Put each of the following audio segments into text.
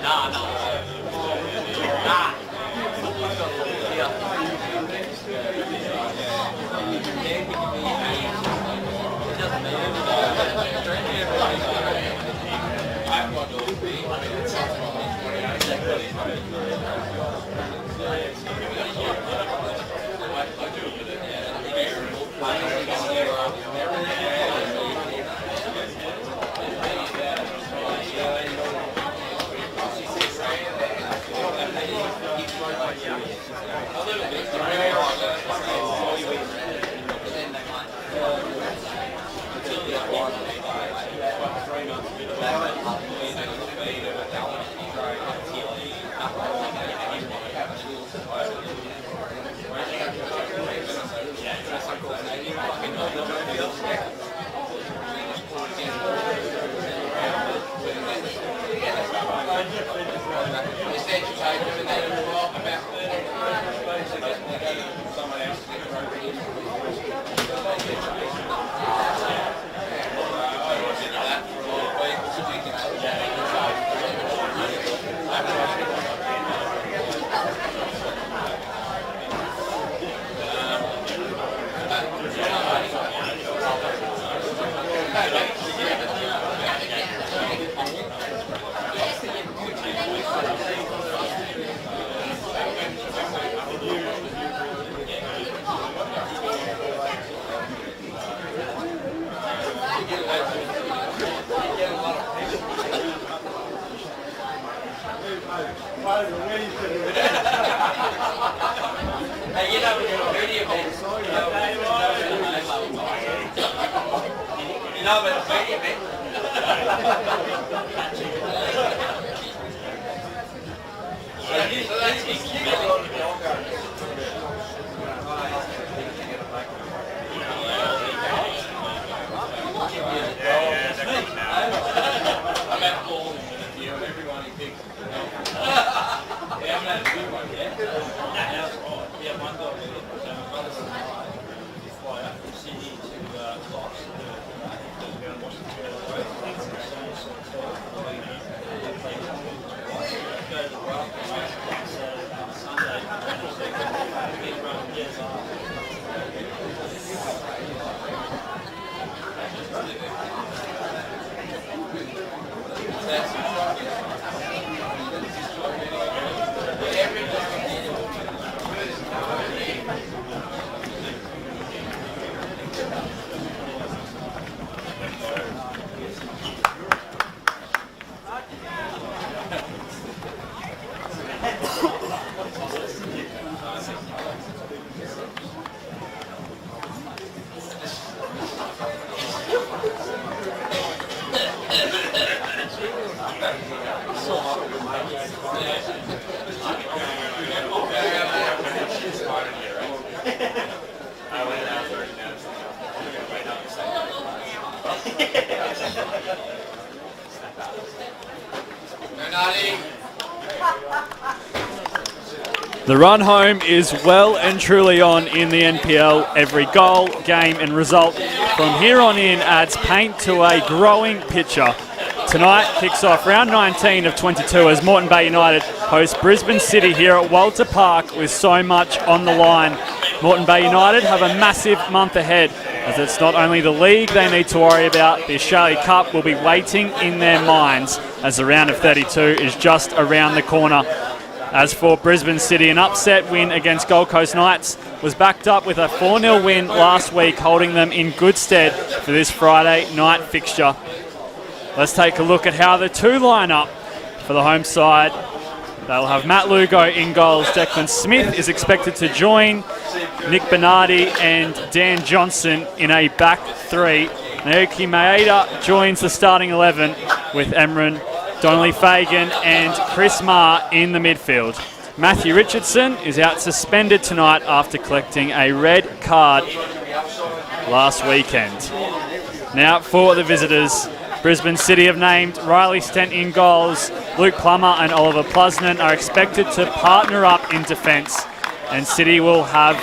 No, The run home is well and truly on in the NPL. Every goal, game and result from here on in adds paint to a growing picture. Tonight kicks off round 19 of 22 as Moreton Bay United host Brisbane City here at Walter Park with so much on the line. Moreton Bay United have a massive month ahead as it's not only the league they need to worry about, the Australia Cup will be waiting in their minds as the round of 32 is just around the corner. As for Brisbane City, an upset win against Gold Coast Knights was backed up with a 4-0 win last week, holding them in good stead for this Friday night fixture. Let's take a look at how the two line up for the home side. They'll have Matt Lugo in goals. Declan Smith is expected to join Nick Bernardi and Dan Johnson in a back three. Naoki Maeda joins the starting 11 with Emran, Donnelly Fagan and Chris Marr in the midfield. Matthew Richardson is out suspended tonight after collecting a red card last weekend. Now for the visitors. Brisbane City have named Riley Stent in goals. Luke Plummer and Oliver Plusnan are expected to partner up in defence. And City will have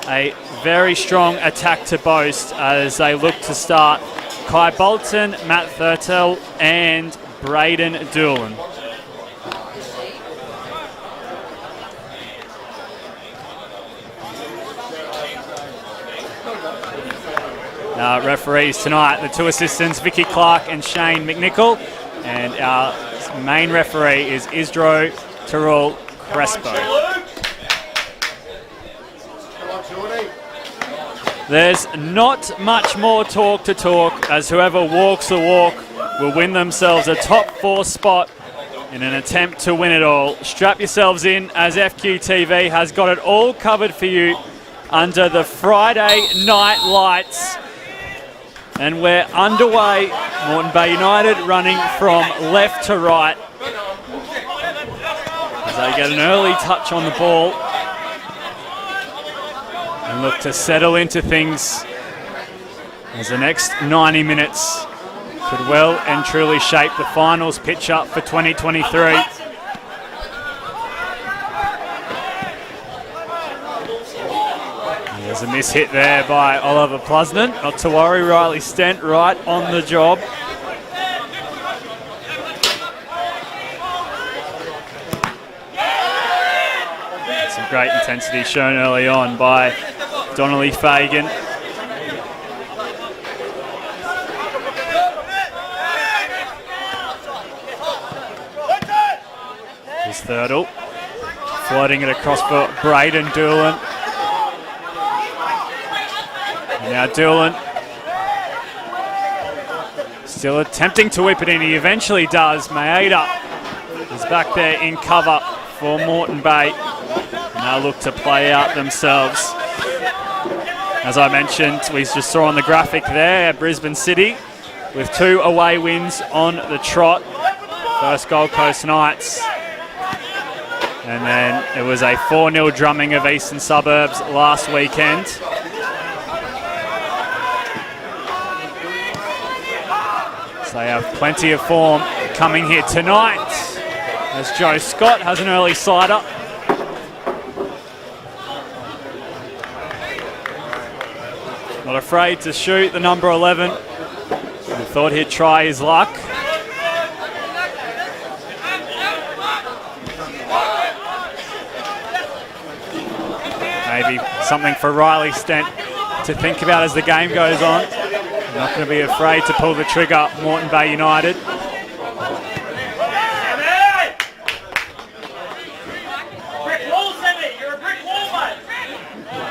a very strong attack to boast as they look to start Kai Bolton, Matt Thurtell and Braden Doolan. Referees tonight, the two assistants, Vicky Clark and Shane McNichol. And our main referee is Isdro to rule Crespo. There's not much more talk to talk, as whoever walks the walk will win themselves a top 4 spot in an attempt to win it all. Strap yourselves in, as FQTV has got it all covered for you under the Friday night lights. And we're underway. Moreton Bay United running from left to right as they get an early touch on the ball and look to settle into things, as the next 90 minutes could well and truly shape the finals pitch up for 2023. There's a miss hit there by Oliver Plusnan. Not to worry, Riley Stent right on the job. Some great intensity shown early on by Donnelly Fagan. His Thurdle, floating it across for Braden Doolan. And now Doolan still attempting to whip it in. He eventually does. Maeda is back there in cover for Moreton Bay. Now look to play out themselves. As I mentioned, we just saw on the graphic there, Brisbane City with 2 away wins on the trot. First Gold Coast Knights. And then it was a 4-0 drumming of Eastern Suburbs last weekend. So they have plenty of form coming here tonight, as Joe Scott has an early sider. Not afraid to shoot, the number 11. I thought he'd try his luck. Maybe something for Riley Stent to think about as the game goes on. Not going to be afraid to pull the trigger, Moreton Bay United.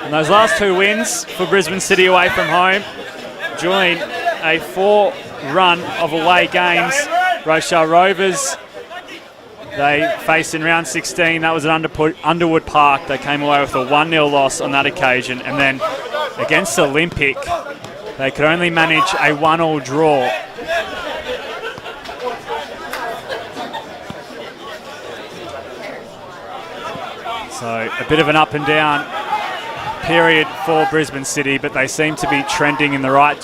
And those last 2 wins for Brisbane City away from home join a 4 run of away games. Rochelle Rovers, they faced in round 16. That was at Underwood Park. They came away with a 1-0 loss on that occasion. And then against Olympic, they could only manage a 1-1 draw. So a bit of an up and down period for Brisbane City, but they seem to be trending in the right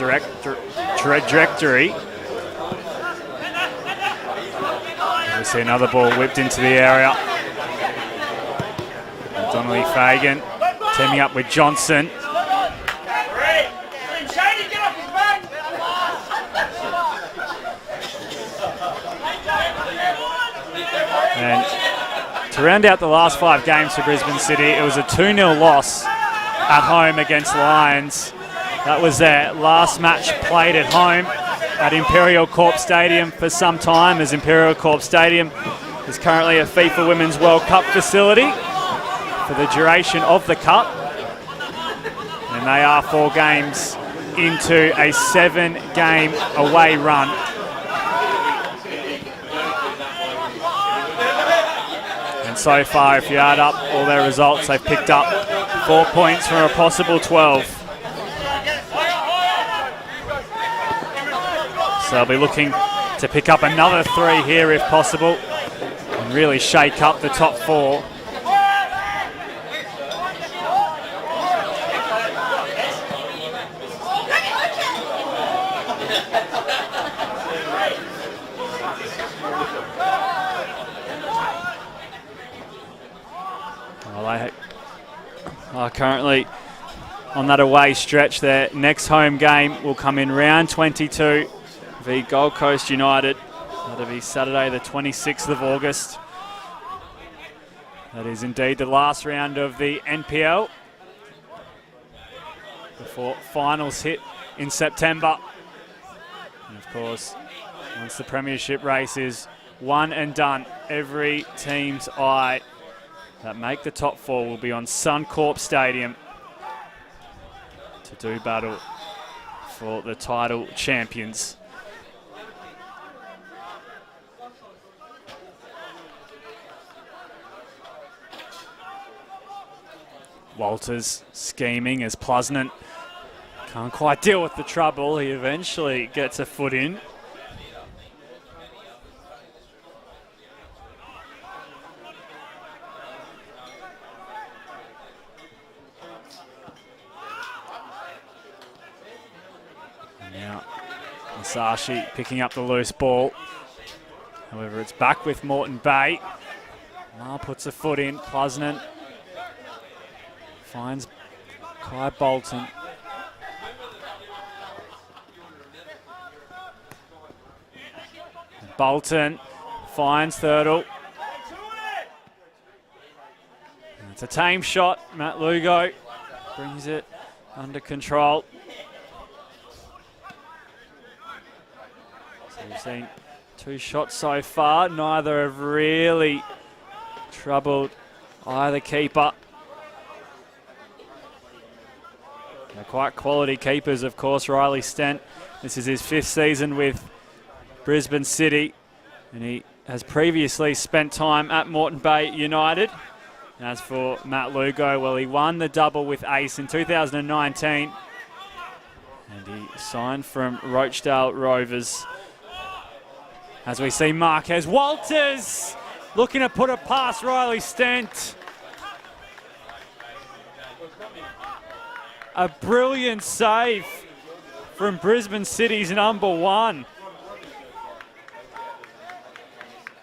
trajectory. We see another ball whipped into the area. And Donnelly Fagan teaming up with Johnson. And to round out the last 5 games for Brisbane City, it was a 2-0 loss at home against Lions. That was their last match played at home at Imperial Corp Stadium for some time, as Imperial Corp Stadium is currently a FIFA Women's World Cup facility for the duration of the Cup. And they are 4 games into a 7-game away run. And so far, if you add up all their results, they've picked up 4 points from a possible 12. So they'll be looking to pick up another 3 here if possible and really shake up the top 4. Well, they are currently on that away stretch. Their next home game will come in round 22 v Gold Coast United. That'll be Saturday the 26th of August. That is indeed the last round of the NPL before finals hit in September. And of course, once the premiership race is one and done. Every team's eye that make the top four will be on Suncorp Stadium to do battle for the title champions. Walters scheming as Plusnant can't quite deal with the trouble. He eventually gets a foot in. Now, Masashi picking up the loose ball. However, it's back with Moreton Bay. Ma puts a foot in. Plusnant finds Kai Bolton. Bolton finds Thurtle. It's a tame shot. Matt Lugo brings it under control. So we've seen two shots so far. Neither have really troubled either keeper. They're quite quality keepers, of course. Riley Stent, this is his 5th season with Brisbane City, and he has previously spent time at Moreton Bay United. As for Matt Lugo, well, he won the double with Ace in 2019, and he signed from Rochdale Rovers. As we see Marquez Walters looking to put it past Riley Stent. A brilliant save from Brisbane City's number one.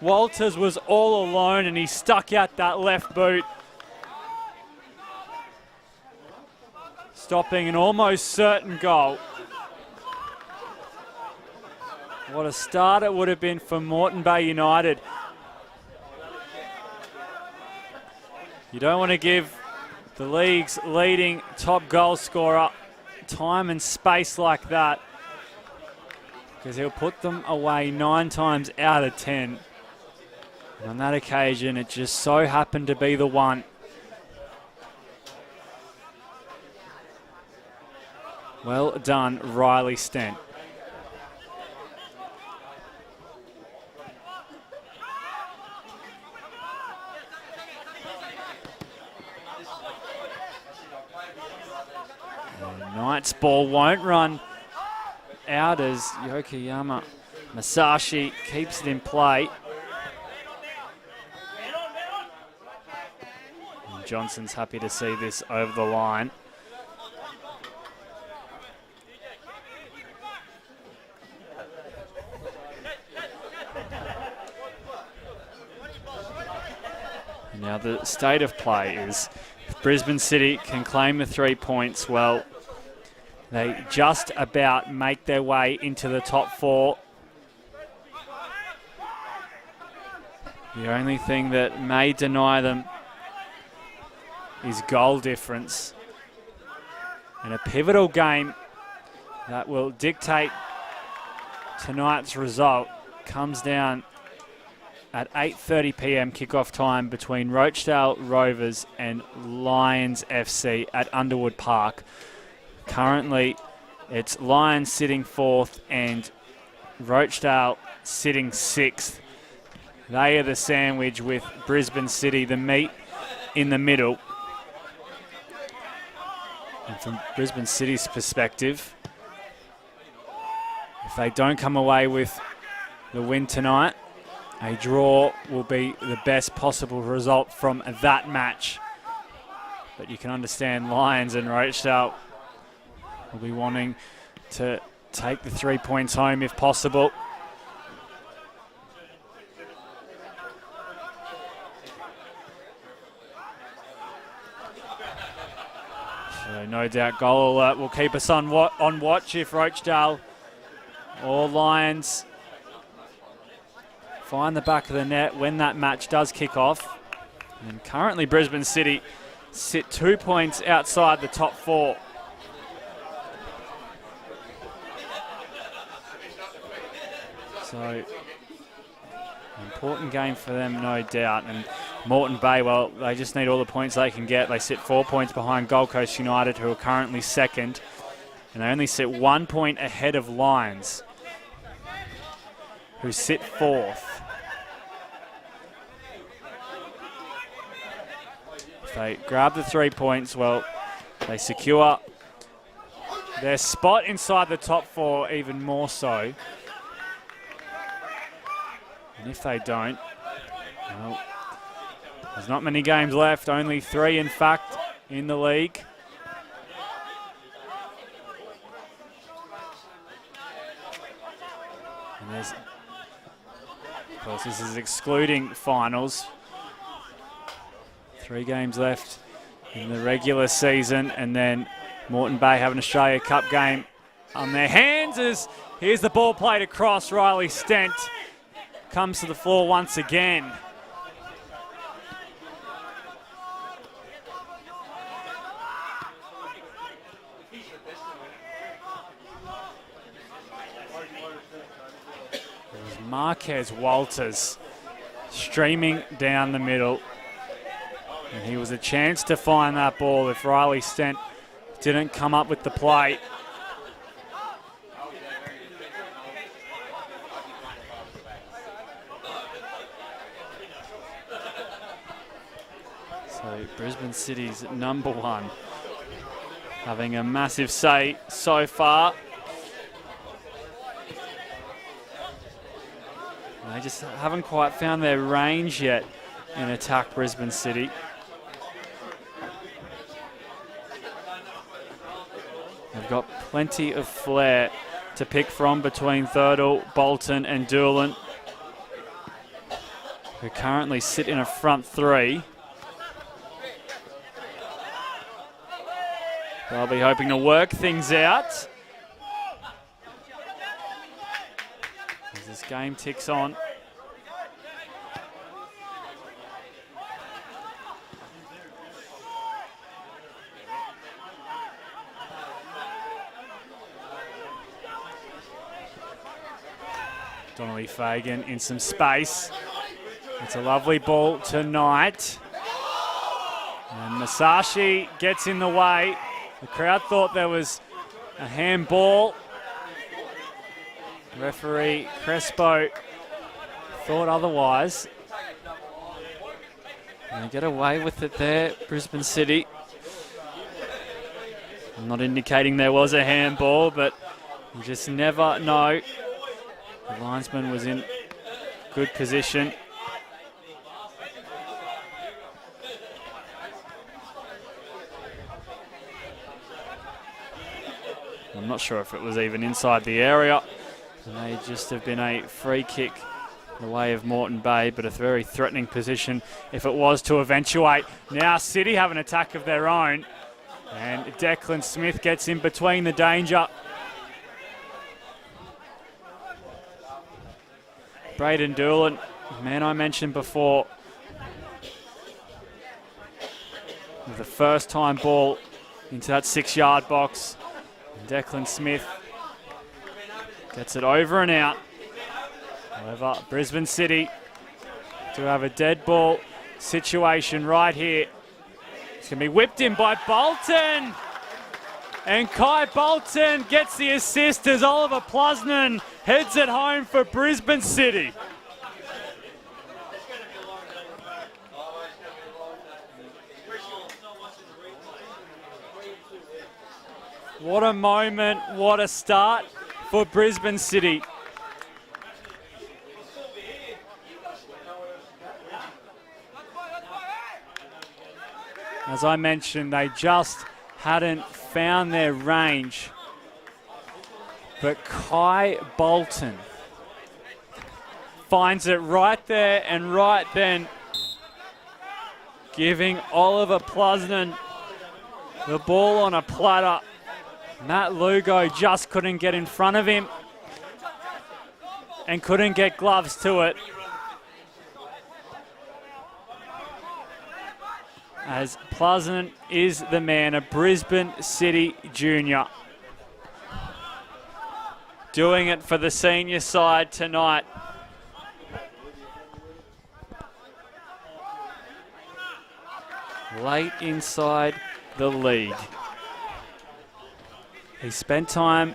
Walters was all alone and he stuck out that left boot, stopping an almost certain goal. What a start it would have been for Moreton Bay United. You don't want to give the league's leading top goal scorer time and space like that, because he'll put them away 9 times out of 10. And on that occasion, it just so happened to be the one. Well done, Riley Stent. Knight's ball won't run out as Yokoyama Masashi keeps it in play. And Johnson's happy to see this over the line. Now the state of play is if Brisbane City can claim the 3 points, well, they just about make their way into the top 4. The only thing that may deny them is goal difference. And a pivotal game that will dictate tonight's result comes down at 8:30 p.m. kickoff time between Rochdale Rovers and Lions FC at Underwood Park. Currently, it's Lions sitting 4th and Rochdale sitting 6th. They are the sandwich with Brisbane City, the meat in the middle. And from Brisbane City's perspective, if they don't come away with the win tonight, a draw will be the best possible result from that match. But you can understand Lions and Rochdale will be wanting to take the 3 points home if possible. So no doubt goal alert will keep us on watch if Rochdale or Lions find the back of the net when that match does kick off. And currently Brisbane City sit 2 points outside the top 4. So Important game for them, no doubt. And Moreton Bay, well, they just need all the points they can get. They sit 4 points behind Gold Coast United, who are currently second. And they only sit 1 point ahead of Lions, who sit fourth. If they grab the 3 points, well, they secure their spot inside the top 4 even more so. And if they don't, well, there's not many games left, only 3 in fact in the league. And there's, of course, this is excluding finals. 3 games left in the regular season, and then Moreton Bay have an Australia Cup game on their hands as here's the ball played across. Riley Stent comes to the floor once again. There's Marquez Walters streaming down the middle. And he was a chance to find that ball if Riley Stent didn't come up with the play. So Brisbane City's number 1, having a massive say so far. And they just haven't quite found their range yet in attack, Brisbane City. They've got plenty of flair to pick from between Thurtle, Bolton and Doolan, who currently sit in a front 3. They'll be hoping to work things out as this game ticks on. Donnelly Fagan in some space. It's a lovely ball tonight. And Masashi gets in the way. The crowd thought there was a handball. Referee Crespo thought otherwise. And they get away with it there, Brisbane City. I'm not indicating there was a handball, but you just never know. The linesman was in good position. I'm not sure if it was even inside the area. It may just have been a free kick in the way of Moreton Bay, but a very threatening position if it was to eventuate. Now City have an attack of their own, and Declan Smith gets in between the danger. Braden Doolan, man I mentioned before, with the first time ball into that 6-yard box. And Declan Smith gets it over and out. However, Brisbane City do have a dead ball situation right here. It's going to be whipped in by Bolton. And Kai Bolton gets the assist as Oliver Plusnan heads it home for Brisbane City. What a moment, what a start for Brisbane City. As I mentioned, they just hadn't found their range. But Kai Bolton finds it right there and right then, giving Oliver Plusnan the ball on a platter. Matt Lugo just couldn't get in front of him and couldn't get gloves to it. As Plusnan is the man, a Brisbane City junior. Doing it for the senior side tonight. late inside the league. He spent time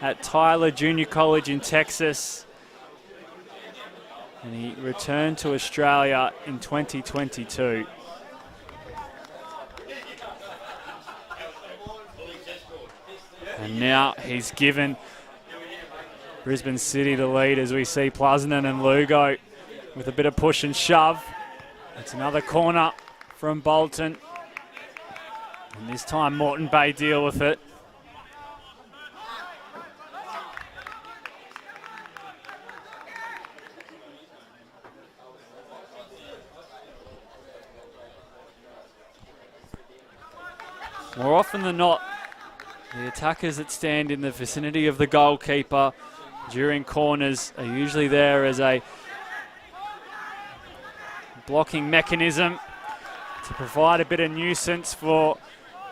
at Tyler Junior College in Texas, and he returned to Australia in 2022. And now he's given Brisbane City the lead as we see Plasnen and Lugo with a bit of push and shove. It's another corner from Bolton. And this time Moreton Bay deal with it. More often than not, the attackers that stand in the vicinity of the goalkeeper during corners are usually there as a blocking mechanism to provide a bit of nuisance for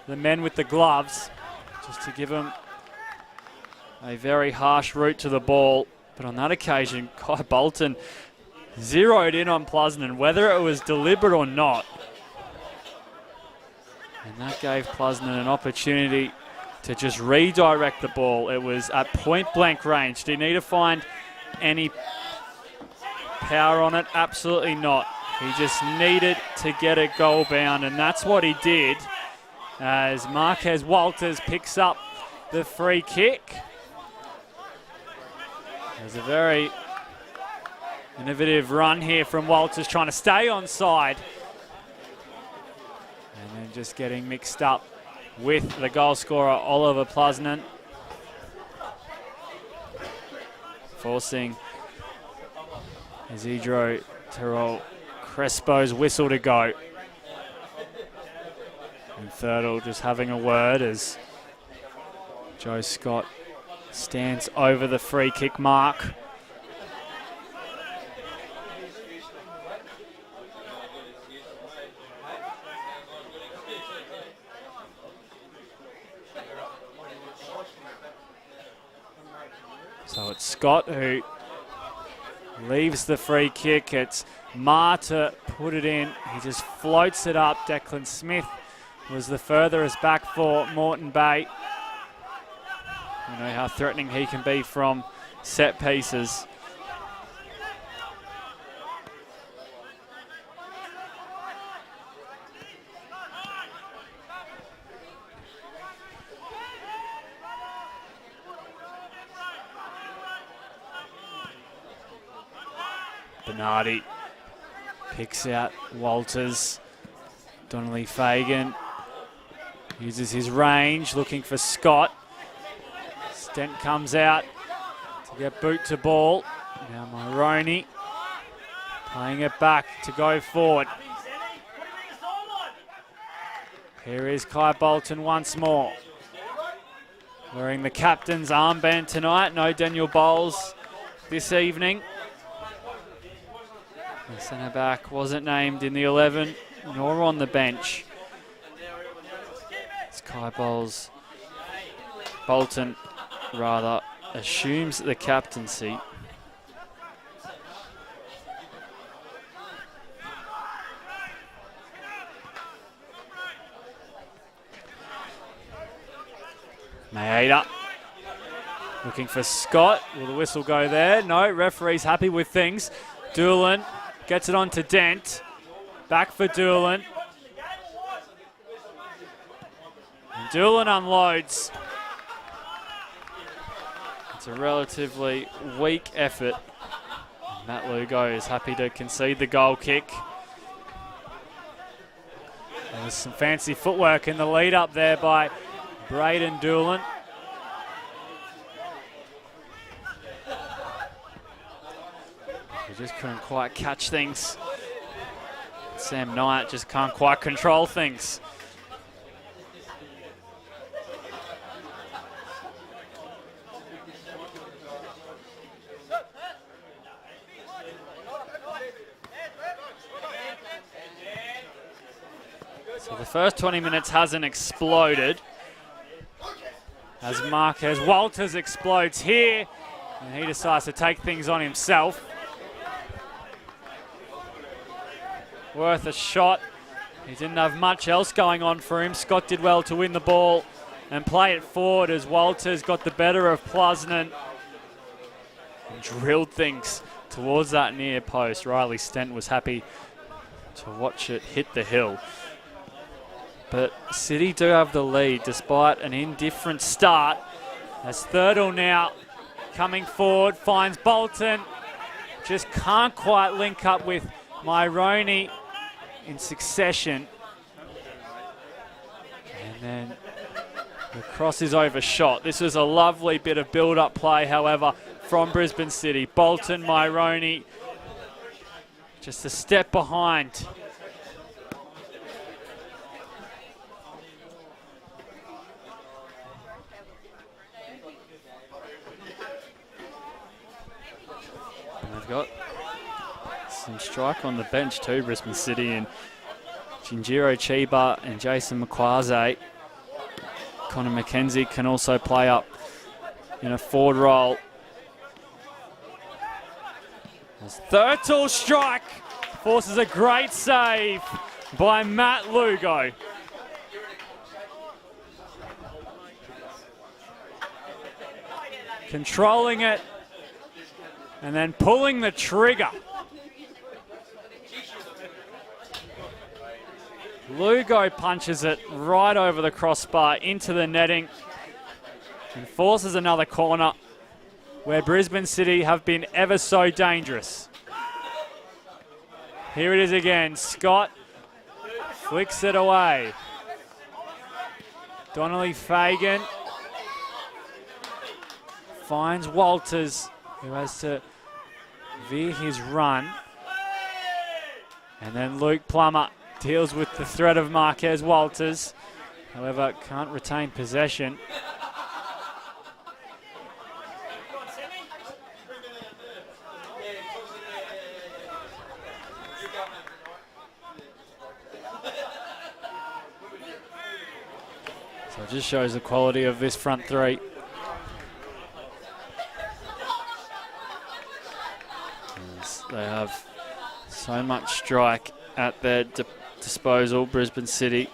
the men with the gloves, just to give them a very harsh route to the ball. But on that occasion, Kai Bolton zeroed in on Plasnen, whether it was deliberate or not. And that gave Plasnen an opportunity to just redirect the ball. It was at point blank range. Do you need to find any power on it? Absolutely not. He just needed to get it goal bound, and that's what he did as Marquez Walters picks up the free kick. There's a very innovative run here from Walters, trying to stay onside. And then just getting mixed up with the goal scorer, Oliver Plasnen. Forcing Isidro Terrell Crespo's whistle to go. And Thurtle just having a word as Joe Scott stands over the free kick mark. So it's Scott who leaves the free kick. It's Ma to put it in. He just floats it up. Declan Smith was the furthest back for Moreton Bay. You know how threatening he can be from set pieces. Bernardi picks out Walters. Donnelly Fagan uses his range, looking for Scott. Stent comes out to get boot to ball. Now Moroney playing it back to go forward. Here is Kai Bolton once more. Wearing the captain's armband tonight. No Daniel Bowles this evening. The centre back wasn't named in the 11 nor on the bench. It's Kai Bolton rather assumes the captaincy. Maeda looking for Scott. Will the whistle go there? No, referee's happy with things. Doolan gets it on to Dent. Back for Doolan. And Doolan unloads. It's a relatively weak effort. Matt Lugo is happy to concede the goal kick. There's some fancy footwork in the lead up there by Braden Doolan. He just couldn't quite catch things. Sam Knight just can't quite control things. So the first 20 minutes hasn't exploded as Marquez Walters explodes here, and he decides to take things on himself. Worth a shot He didn't have much else going on for him. Scott did well to win the ball and play it forward as Walters got the better of Plusnan and drilled things towards that near post. Riley Stent was happy to watch it hit the hill. But City do have the lead despite an indifferent start. As Thurtle now coming forward, finds Bolton. Just can't quite link up with Moreton in succession. And then the cross is overshot. This was a lovely bit of build-up play, however, from Brisbane City. Bolton, Moreton, just a step behind. And they've got some strike on the bench too, Brisbane City, and Shinjiro Chiba and Jason Mkwaze. Connor McKenzie can also play up in a forward role. As Thurtle strike forces a great save by Matt Lugo. Controlling it and then pulling the trigger. Lugo punches it right over the crossbar into the netting and forces another corner where Brisbane City have been ever so dangerous. Here it is again. Scott flicks it away. Donnelly Fagan finds Walters, who has to veer his run. And then Luke Plummer deals with the threat of Marquez Walters. However, can't retain possession. So it just shows the quality of this front three. As they have so much strike at their disposal, Brisbane City.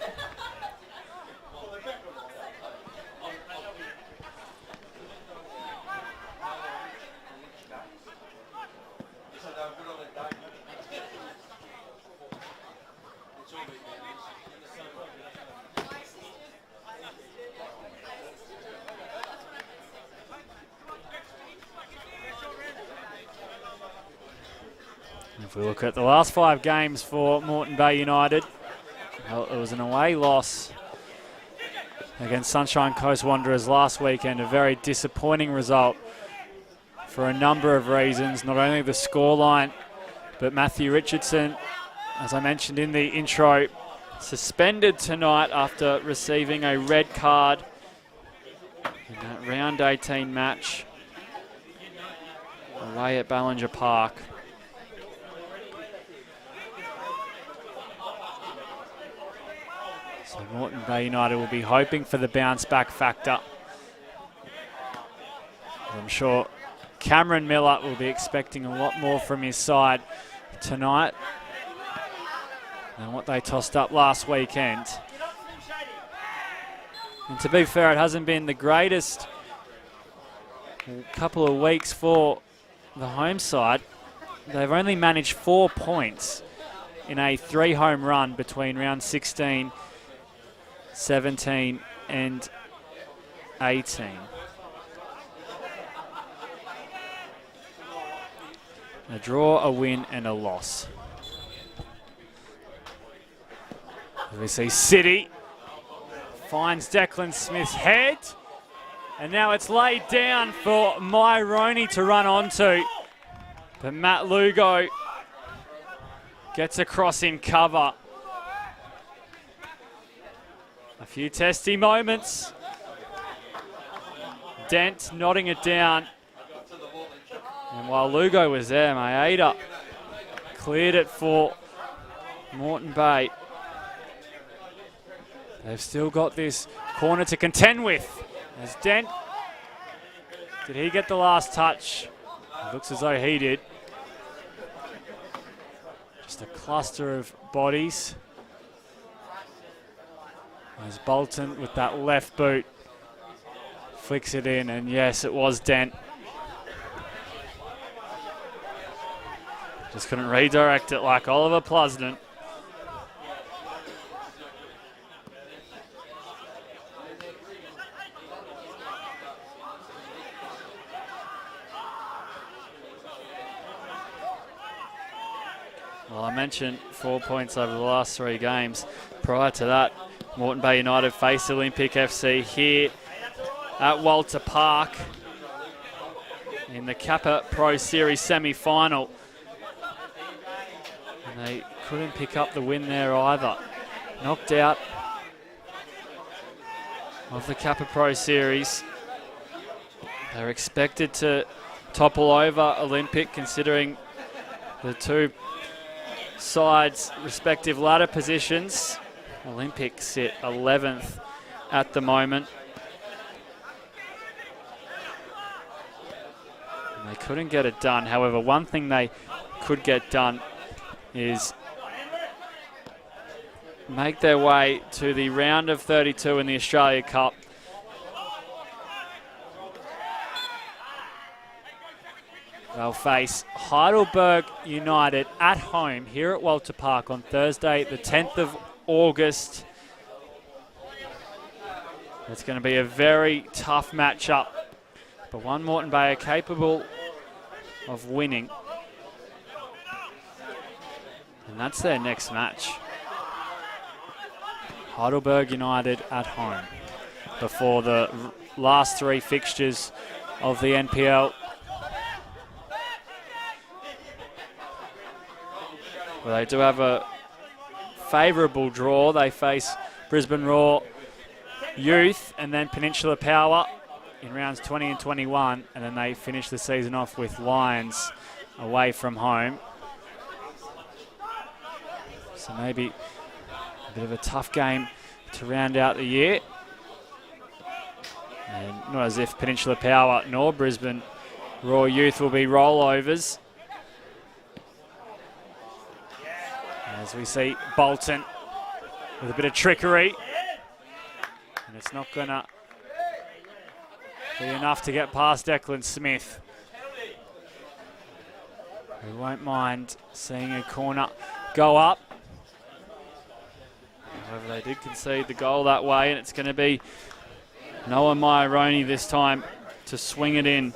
If we look at the last 5 games for Moreton Bay United, well, it was an away loss against Sunshine Coast Wanderers last weekend. A very disappointing result for a number of reasons, not only the scoreline, but Matthew Richardson, as I mentioned in the intro, suspended tonight after receiving a red card in that round 18 match away at Ballinger Park. So Moreton Bay United will be hoping for the bounce back factor. I'm sure Cameron Miller will be expecting a lot more from his side tonight than what they tossed up last weekend. And to be fair, it hasn't been the greatest couple of weeks for the home side. They've only managed 4 points in a 3-home run between round 16, 17 and 18. A draw, a win and a loss. We see City finds Declan Smith's head, and now it's laid down for Moreton to run onto. But Matt Lugo gets across in cover. A few testy moments. Dent nodding it down. And while Lugo was there, Maeda cleared it for Moreton Bay. They've still got this corner to contend with. As Dent, did he get the last touch? It looks as though he did. Just a cluster of bodies. As Bolton with that left boot flicks it in, and yes, it was Dent. Just couldn't redirect it like Oliver Plusden. Well, I mentioned 4 points over the last 3 games. Prior to that, Moreton Bay United faced Olympic FC here at Walter Park in the Kappa Pro Series semi-final. And they couldn't pick up the win there either. Knocked out of the Kappa Pro Series. They're expected to topple over Olympic, considering the two sides' respective ladder positions. Olympic sit 11th at the moment. And they couldn't get it done. However, one thing they could get done is make their way to the round of 32 in the Australia Cup. They'll face Heidelberg United at home here at Walter Park on Thursday, the 10th of August. It's going to be a very tough matchup, but one Moreton Bay are capable of winning. And that's their next match. Heidelberg United at home before the last 3 fixtures of the NPL. Well, they do have a favourable draw. They face Brisbane Raw Youth and then Peninsula Power in rounds 20 and 21, and then they finish the season off with Lions away from home. So maybe a bit of a tough game to round out the year. And not as if Peninsula Power nor Brisbane Raw Youth will be rollovers. As we see Bolton with a bit of trickery. And it's not going to be enough to get past Declan Smith, who won't mind seeing a corner go up. However, they did concede the goal that way, and it's going to be Noah Maironi this time to swing it in.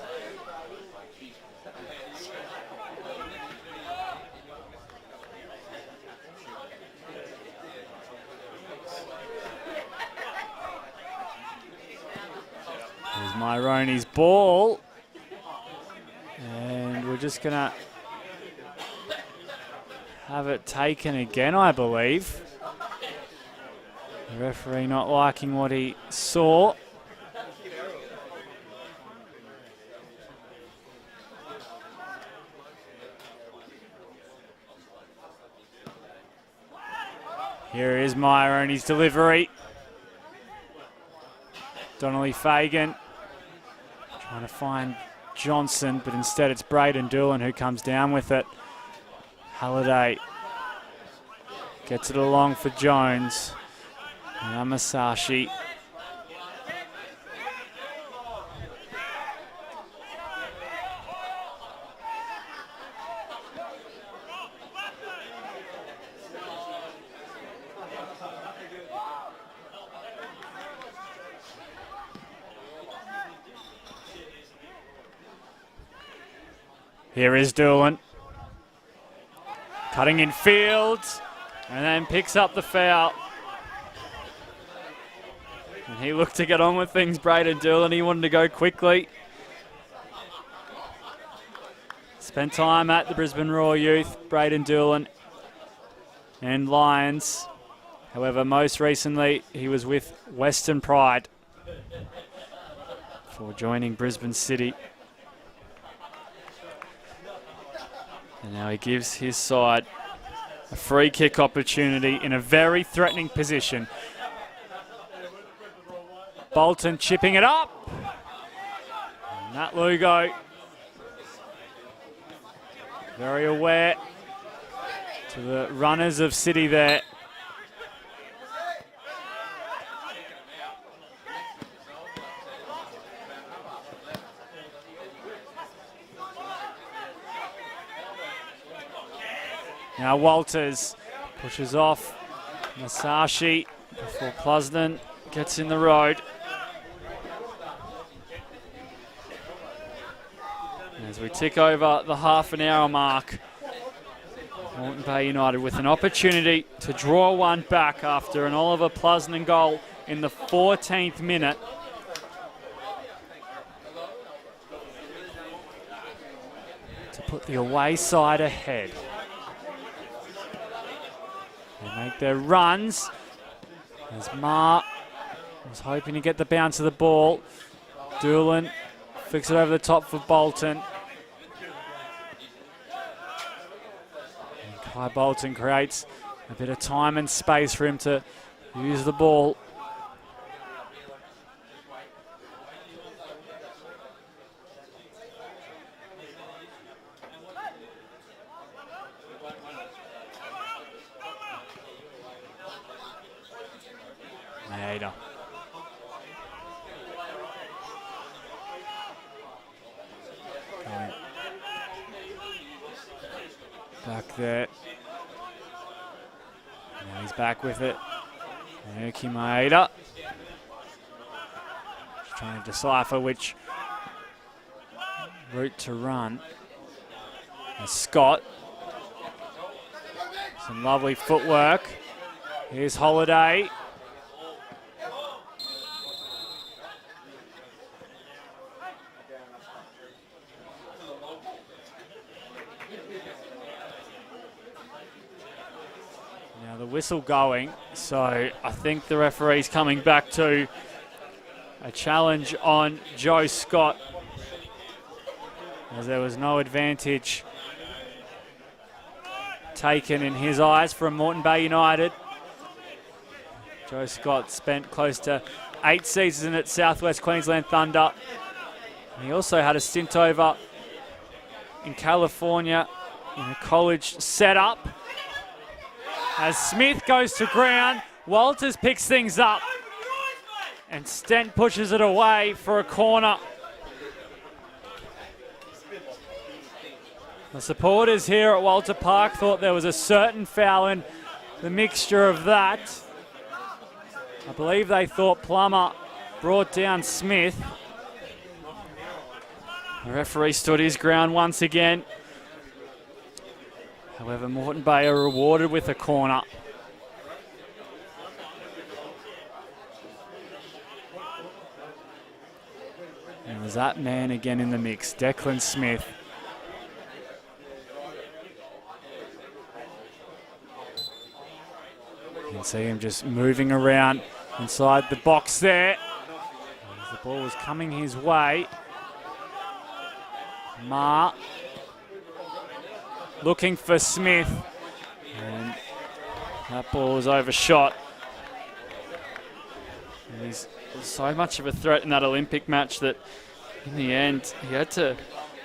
There's Maironi's ball. And we're just going to have it taken again, I believe. The referee not liking what he saw. Here is Maironi's delivery. Donnelly Fagan trying to find Johnson, but instead it's Braden Doolan who comes down with it. Halliday gets it along for Jones. Yamasashi. Here is Doolan. Cutting in field, and then picks up the foul. And he looked to get on with things, Braden Doolan. He wanted to go quickly. Spent time at the Brisbane Raw Youth, Braden Doolan and Lions. However, most recently, he was with Western Pride before joining Brisbane City. And now he gives his side a free kick opportunity in a very threatening position. Bolton chipping it up. And Nat Lugo very aware to the runners of City there. Now Walters pushes off Masashi before Plusden gets in the road. As we tick over the half an hour mark, Moreton Bay United with an opportunity to draw one back after an Oliver Plusden goal in the 14th minute. To put the away side ahead. They make their runs as Ma was hoping to get the bounce of the ball. Doolan flicks it over the top for Bolton. And Kai Bolton creates a bit of time and space for him to use the ball. Maeda. Back there. Now he's back with it. Yuki Maeda. Just trying to decipher which route to run. And Scott. Some lovely footwork. Here's Holiday. Now the whistle going, so I think the referee's coming back to a challenge on Joe Scott, as there was no advantage taken in his eyes from Moreton Bay United. Joe Scott spent close to 8 seasons at Southwest Queensland Thunder. He also had a stint over in California in a college setup. As Smith goes to ground, Walters picks things up and Stent pushes it away for a corner. The supporters here at Walter Park thought there was a certain foul in the mixture of that. I believe they thought Plummer brought down Smith. The referee stood his ground once again. However, Moreton Bay are rewarded with a corner. And there's that man again in the mix, Declan Smith. You can see him just moving around inside the box there. As the ball was coming his way. Ma looking for Smith, and that ball was overshot. And he's so much of a threat in that Olympic match that in the end he had to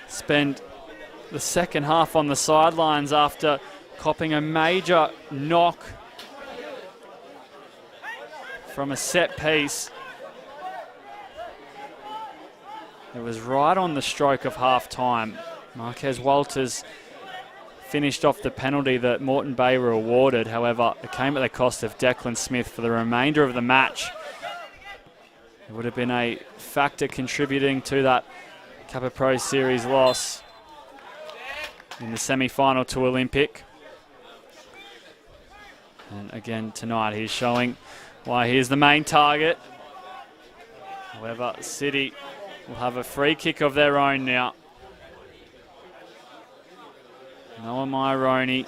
spend the second half on the sidelines after copping a major knock from a set piece. It was right on the stroke of half time. Marquez Walters finished off the penalty that Moreton Bay were awarded. However, it came at the cost of Declan Smith for the remainder of the match. It would have been a factor contributing to that Kappa Pro Series loss in the semi-final to Olympic. And again tonight he's showing why he is the main target. However, City will have a free kick of their own now. Noah Myroney.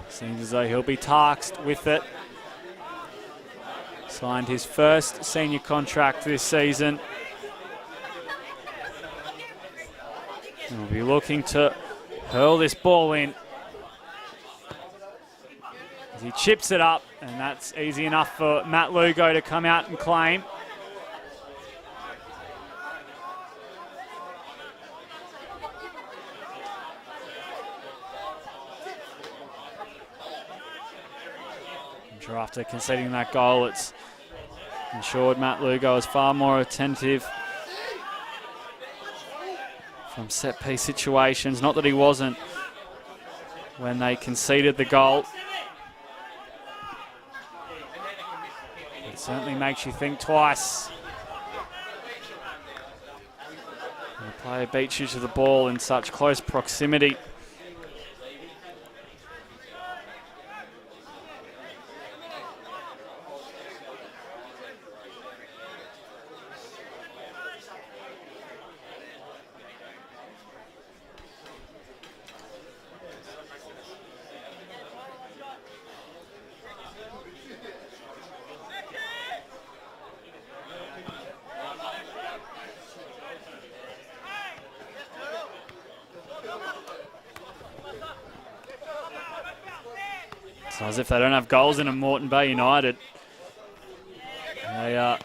Seems as though he'll be tasked with it. Signed his first senior contract this season. And we'll be looking to hurl this ball in. As he chips it up, and that's easy enough for Matt Lugo to come out and claim. After conceding that goal, it's ensured Matt Lugo is far more attentive from set-piece situations. Not that he wasn't when they conceded the goal. It certainly makes you think twice. When a player beats you to the ball in such close proximity. So as if they don't have goals in a Moreton Bay United. They are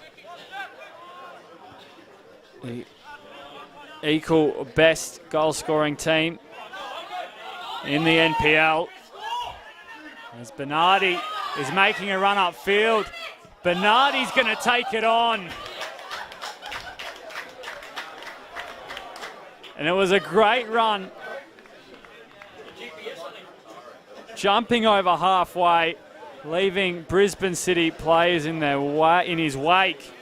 the equal best goal-scoring team in the NPL. As Bernardi is making a run upfield. Bernardi's going to take it on. And it was a great run. Jumping over halfway, leaving Brisbane City players in his wake.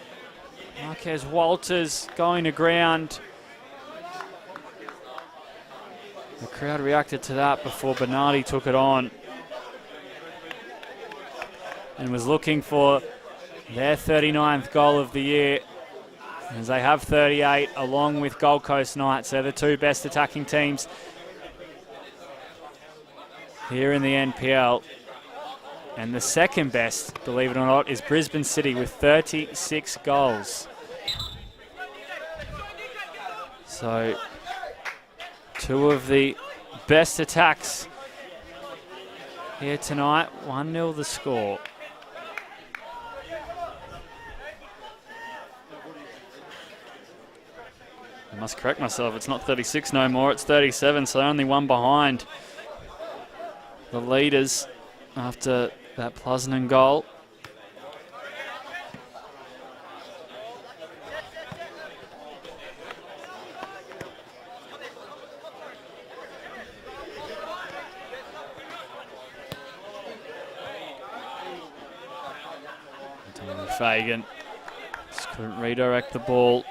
Marquez Walters going to ground. The crowd reacted to that before Bernardi took it on and was looking for their 39th goal of the year, as they have 38 along with Gold Coast Knights. They're the two best attacking teams here in the NPL. And the second best, believe it or not, is Brisbane City with 36 goals. So two of the best attacks here tonight. 1-0 the score. I must correct myself, it's not 36 no more, it's 37, so only one behind the leaders after that Pleasanton goal. Fagan just couldn't redirect the ball.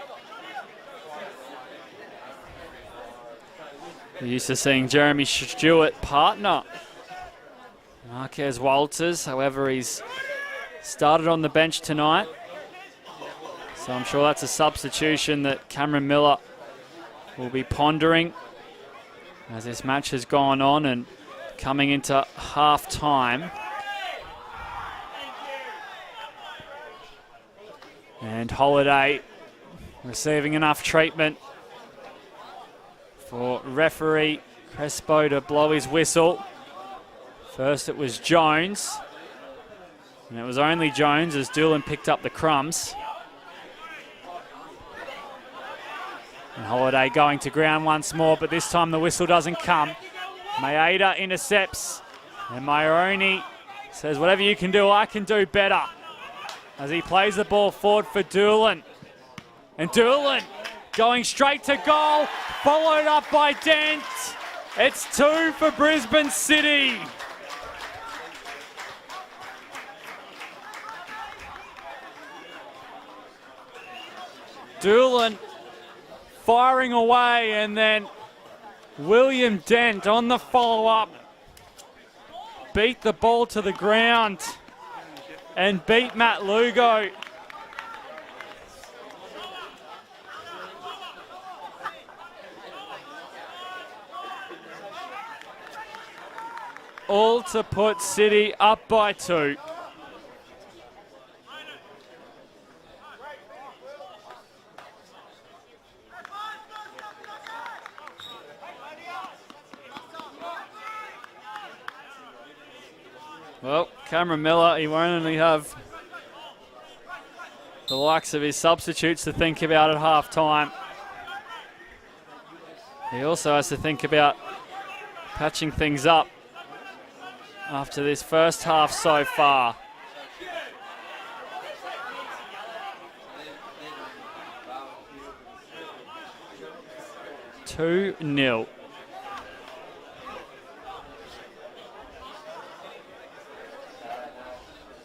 We're used to seeing Jeremy Stewart partner Marquez Walters. However, he's started on the bench tonight. So I'm sure that's a substitution that Cameron Miller will be pondering as this match has gone on and coming into half time. And Holiday receiving enough treatment for referee Crespo to blow his whistle. First it was Jones, and it was only Jones as Doolan picked up the crumbs. And Holiday going to ground once more, but this time the whistle doesn't come. Maeda intercepts, and Maioroni says, whatever you can do, I can do better, as he plays the ball forward for Doolan. And Doolan going straight to goal, followed up by Dent. It's 2 for Brisbane City. Doolan firing away, and then William Dent on the follow-up beat the ball to the ground and beat Matt Lugo. All to put City up by 2. Well, Cameron Miller, he won't only have the likes of his substitutes to think about at half-time. He also has to think about patching things up after this first half so far. 2-0.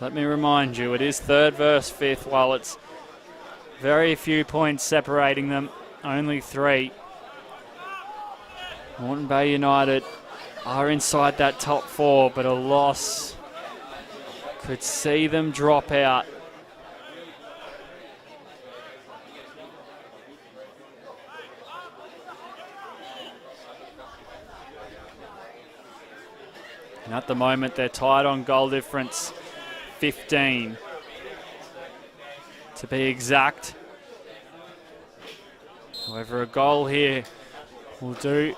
Let me remind you, it is third versus fifth, while it's very few points separating them, only 3. Moreton Bay United are inside that top 4, but a loss could see them drop out. And at the moment, they're tied on goal difference, 15 to be exact. However, a goal here will do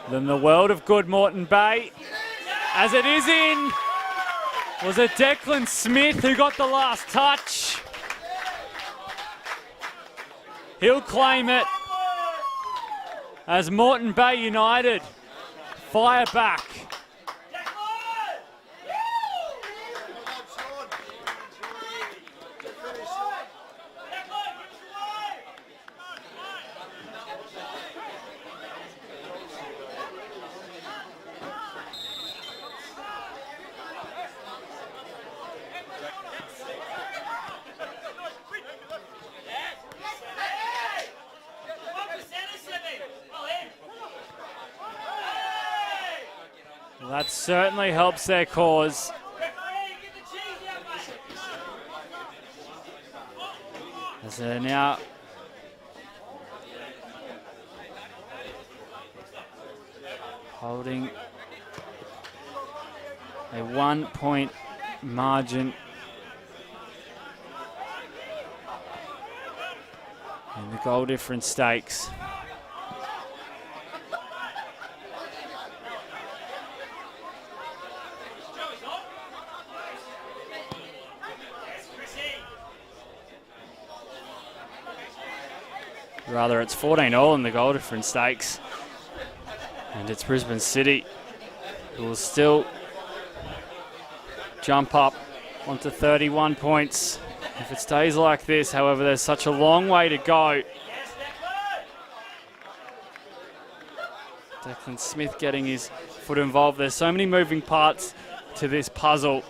them the world of good. Moreton Bay, as it is in, was it Declan Smith who got the last touch? He'll claim it as Moreton Bay United fire back. That certainly helps their cause. As they're now holding a 1-point margin in the goal difference stakes. Rather, it's 14-all in the goal difference stakes. And it's Brisbane City who will still jump up onto 31 points if it stays like this. However, there's such a long way to go. Declan Smith getting his foot involved. There's so many moving parts to this puzzle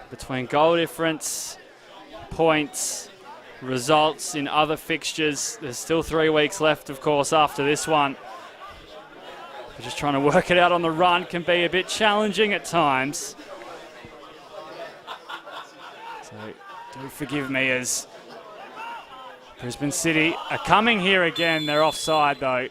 between goal difference, points, results in other fixtures. There's still 3 weeks left, of course, after this one. But just trying to work it out on the run can be a bit challenging at times. So do forgive me as Brisbane City are coming here again. They're offside though.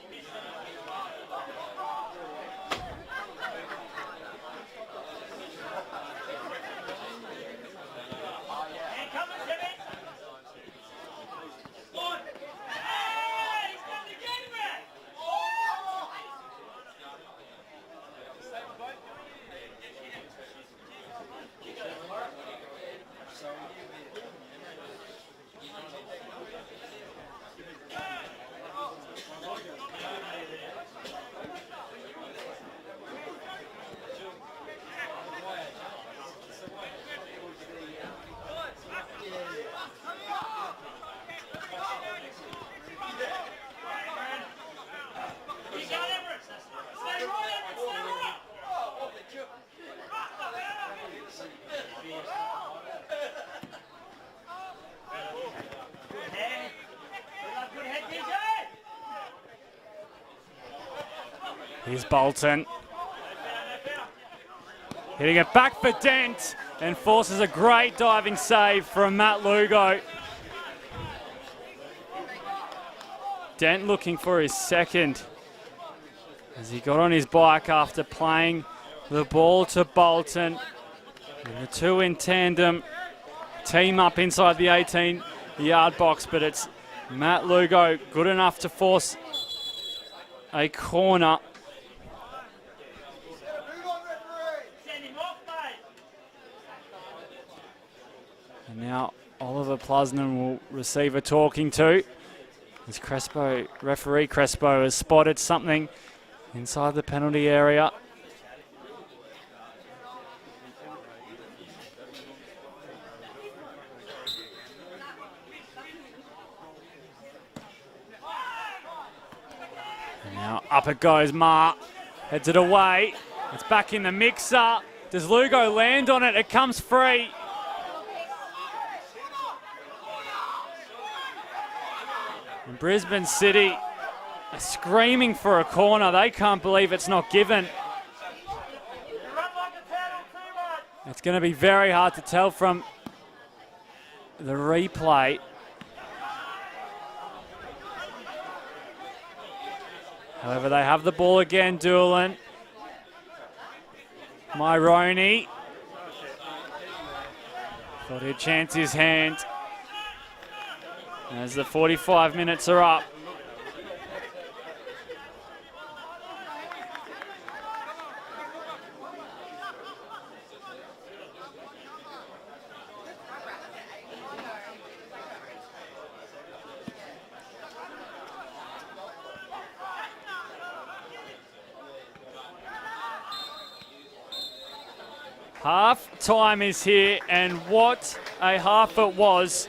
Here's Bolton. Hitting it back for Dent and forces a great diving save from Matt Lugo. Dent looking for his second as he got on his bike after playing the ball to Bolton. And the two in tandem team up inside the 18-yard box, but it's Matt Lugo good enough to force a corner. And now Oliver Plusnen will receive a talking to as referee Crespo has spotted something inside the penalty area. Now up it goes, Ma. Heads it away. It's back in the mixer. Does Lugo land on it? It comes free. And Brisbane City are screaming for a corner. They can't believe it's not given. It's going to be very hard to tell from the replay. However, they have the ball again, Doolan. Moreton. Thought he'd chance his hand as the 45 minutes are up. Half time is here, and what a half it was.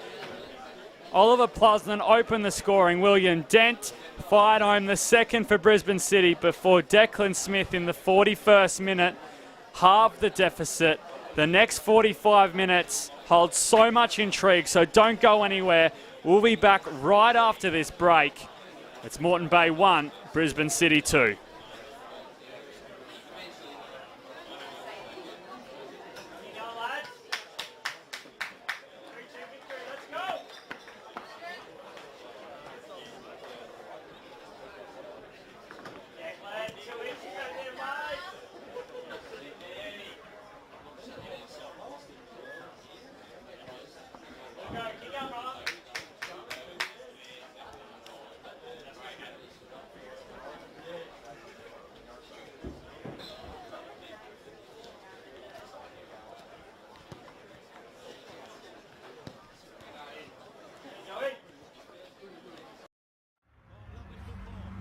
Oliver Plusland opened the scoring. William Dent fired home the second for Brisbane City before Declan Smith in the 41st minute halved the deficit. The next 45 minutes hold so much intrigue, so don't go anywhere. We'll be back right after this break. It's Moreton Bay 1, Brisbane City 2.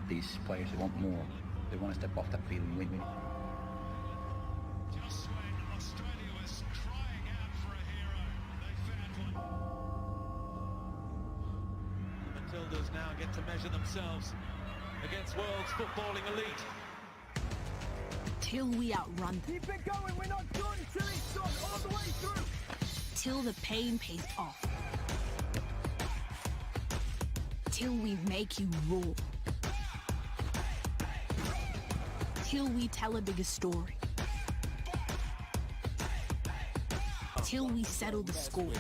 These players, they want more. They want to step off that field and win. Just when Australia was crying out for a hero, they found one. Matildas now get to measure themselves against world's footballing elite. Till we outrun them. Keep it going, we're not done till it's done, all the way through. Till the pain pays off. Till we make you roar. Till we tell a bigger story. Till we settle the score.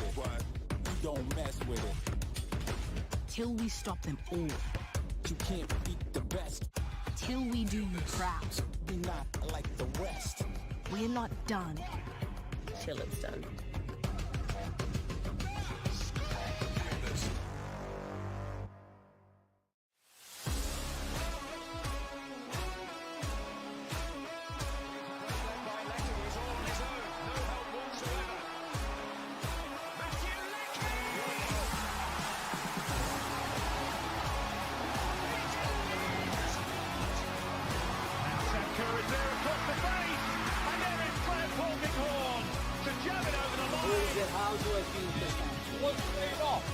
Don't mess with it. Till we stop them all. You can't beat the best. Till we do you proud. Be not like the rest. We're not done. Till it's done. How do I feel this time? What's it off?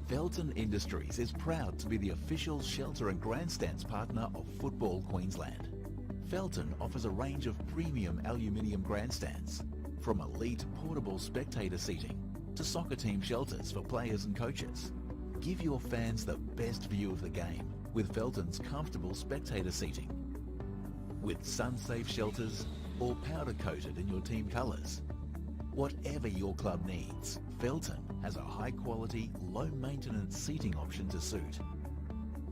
Felton Industries is proud to be the official shelter and grandstands partner of Football Queensland. Felton offers a range of premium aluminium grandstands, from elite portable spectator seating to soccer team shelters for players and coaches. Give your fans the best view of the game with Felton's comfortable spectator seating. With sun-safe shelters or powder-coated in your team colours. Whatever your club needs, Felton has a high-quality, low-maintenance seating option to suit.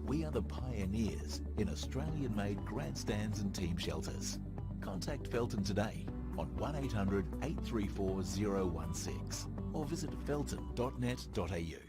We are the pioneers in Australian-made grandstands and team shelters. Contact Felton today on 1800 834 016 or visit felton.net.au.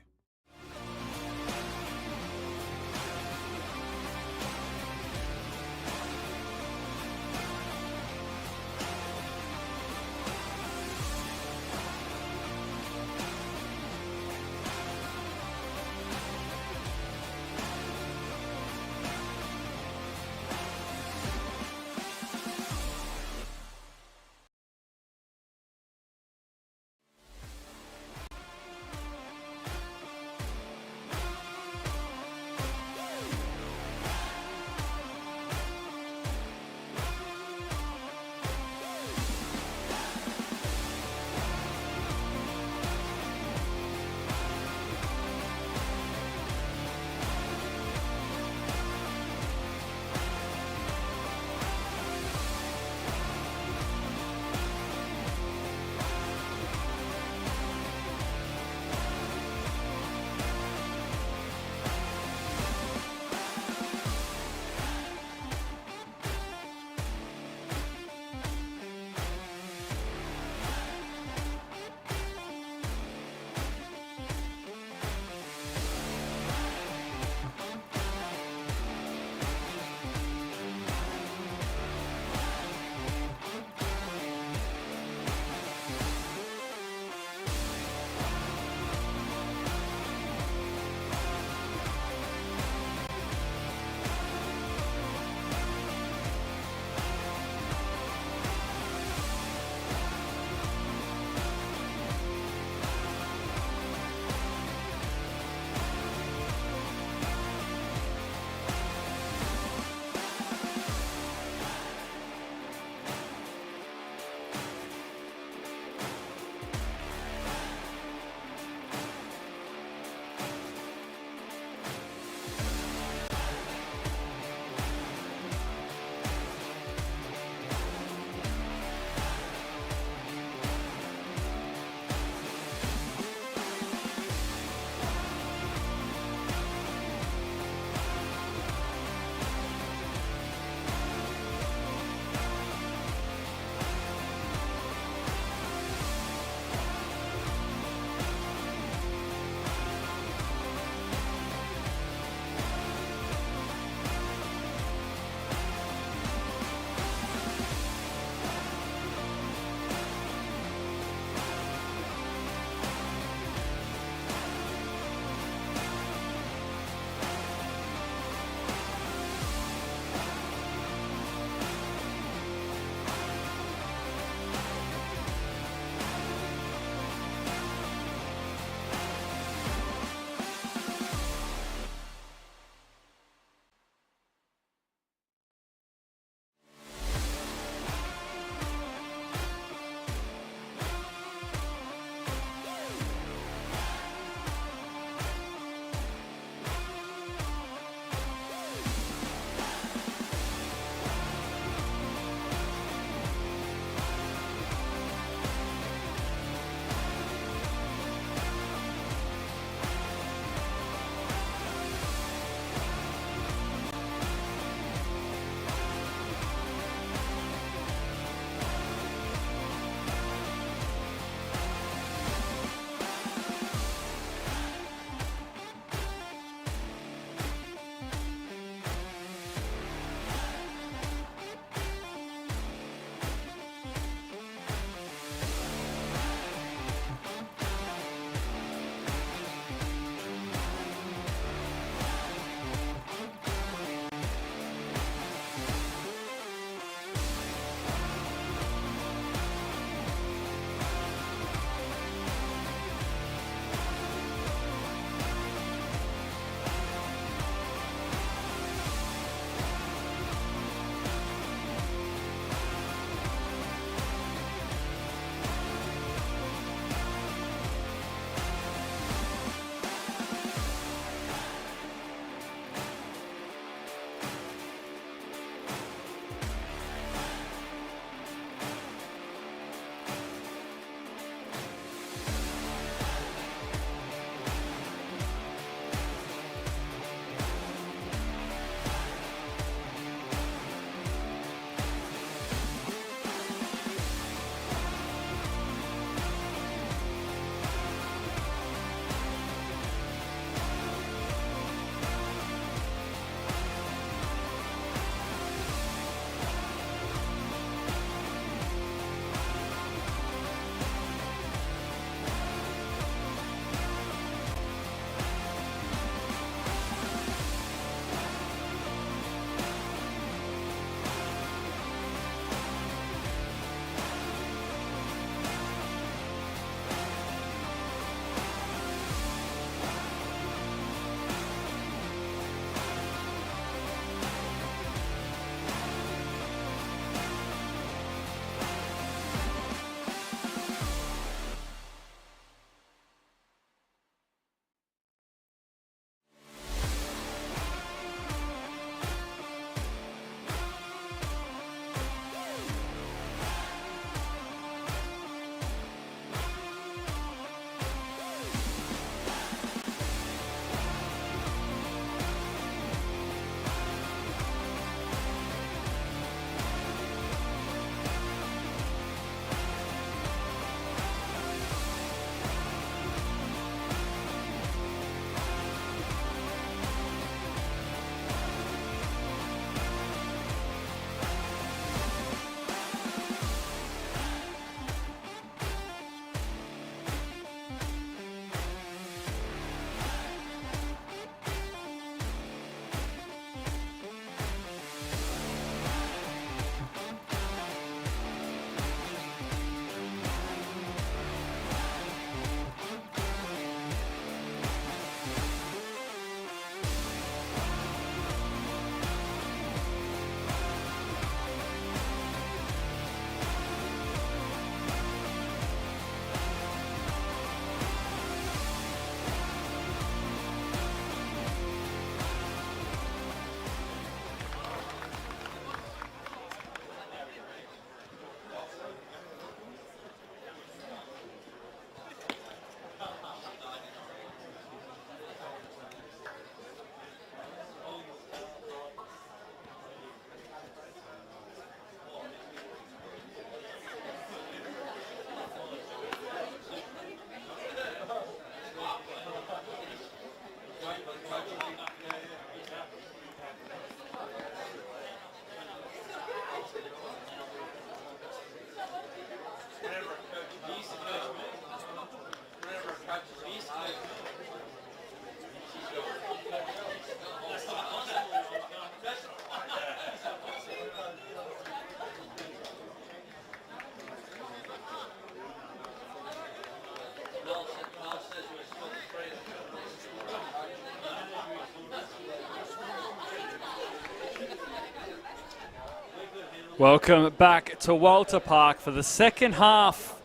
Welcome back to Walter Park for the second half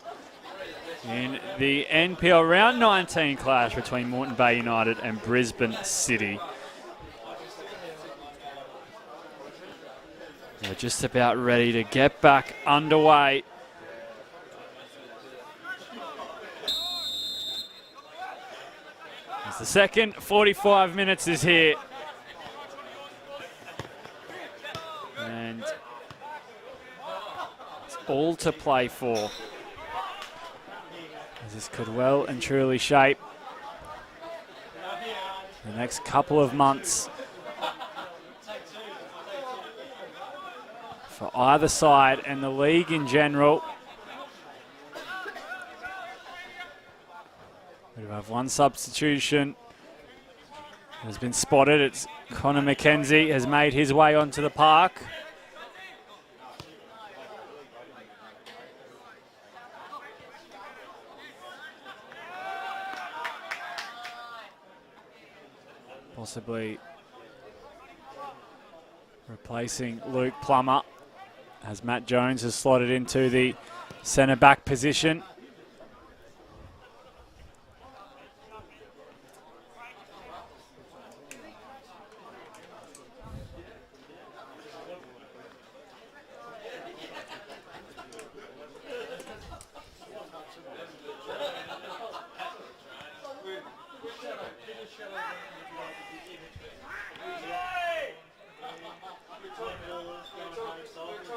in the NPL Round 19 clash between Moreton Bay United and Brisbane City. We're just about ready to get back underway. As the second 45 minutes is here. And it's all to play for. As this could well and truly shape the next couple of months for either side and the league in general. We have one substitution has been spotted. It's Connor McKenzie has made his way onto the park. Possibly replacing Luke Plummer as Matt Jones has slotted into the centre back position.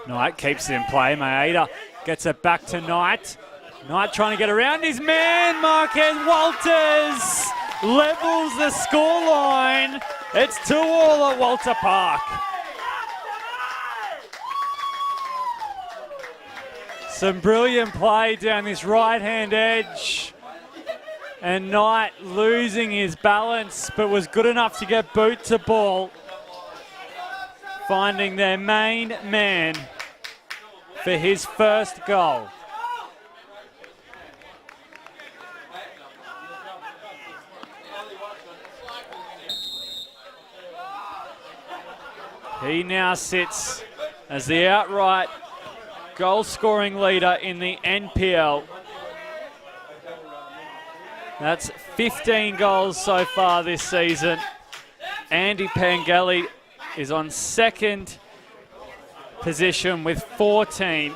Knight keeps it in play. Maeda gets it back to Knight. Knight trying to get around his man. Marquez Walters levels the scoreline. It's 2-2 at Walter Park. Some brilliant play down this right-hand edge. And Knight losing his balance, but was good enough to get boot to ball. Finding their main man for his first goal. He now sits as the outright goal-scoring leader in the NPL. That's 15 goals so far this season. Andy Pangeli is on second position with 14.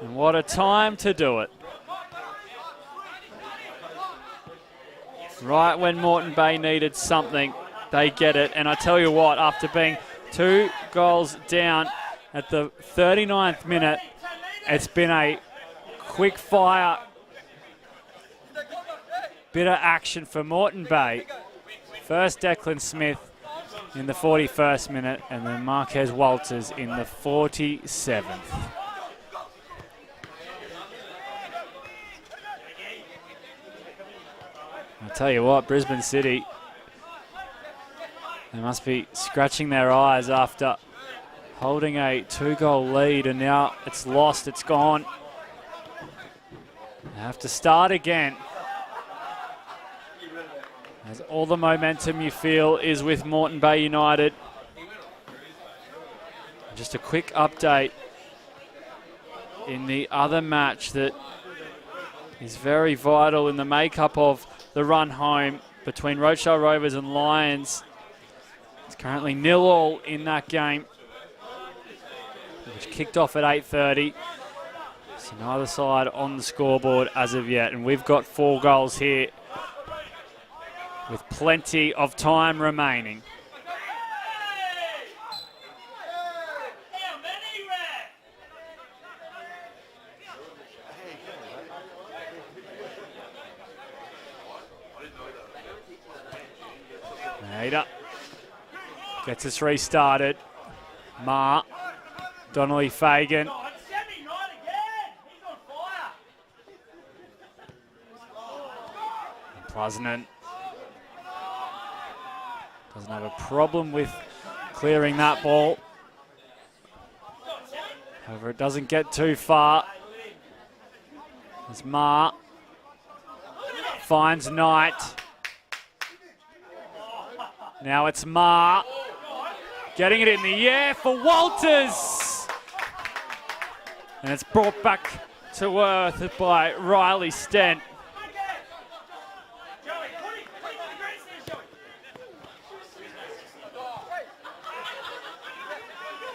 And what a time to do it. Right when Moreton Bay needed something, they get it. And I tell you what, after being 2 goals down at the 39th minute, it's been a quick fire bit of action for Moreton Bay. First Declan Smith in the 41st minute, and then Marquez Walters in the 47th. I'll tell you what, Brisbane City, they must be scratching their eyes after holding a 2-goal lead, and now it's lost, it's gone. They have to start again. As all the momentum you feel is with Moreton Bay United. Just a quick update in the other match that is very vital in the makeup of the run home between Rochelle Rovers and Lions. It's currently 0-0 in that game, which kicked off at 8:30. So neither side on the scoreboard as of yet, and we've got 4 goals here with plenty of time remaining. Maeda gets us restarted. Donnelly Fagan. Plasnan doesn't have a problem with clearing that ball. However, it doesn't get too far. As Ma finds Knight. Now it's Ma. Getting it in the air for Walters. And it's brought back to earth by Riley Stent.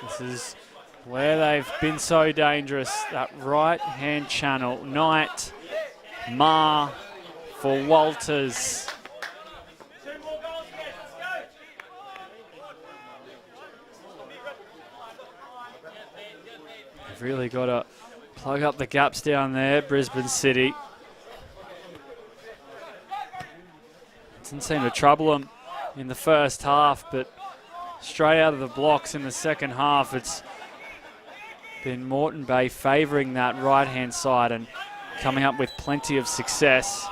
This is where they've been so dangerous. That right-hand channel. Knight, Ma for Walters. They've really got to plug up the gaps down there, Brisbane City. Didn't seem to trouble them in the first half, but straight out of the blocks in the second half, it's been Moreton Bay favouring that right-hand side and coming up with plenty of success.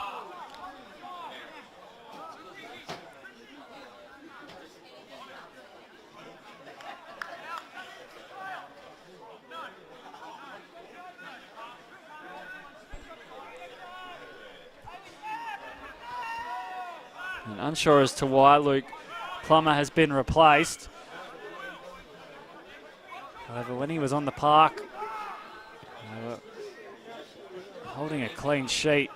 And unsure as to why Luke Plummer has been replaced. However, when he was on the park, they were holding a clean sheet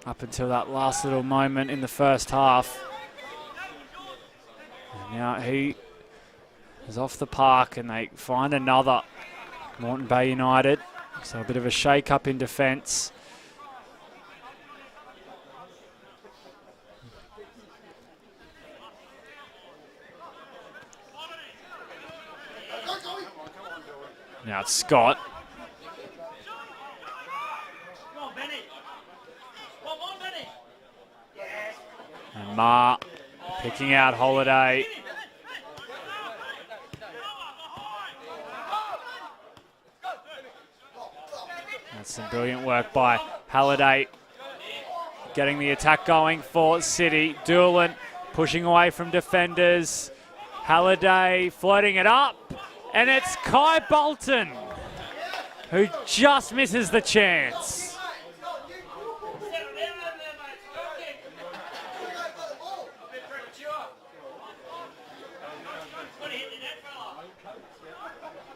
up until that last little moment in the first half. And now he is off the park and they find another. Moreton Bay United. So a bit of a shake-up in defence. Now it's Scott. And Ma picking out Holiday. That's some brilliant work by Halliday. Getting the attack going for City. Doolan pushing away from defenders. Halliday floating it up. And it's Kai Bolton who just misses the chance.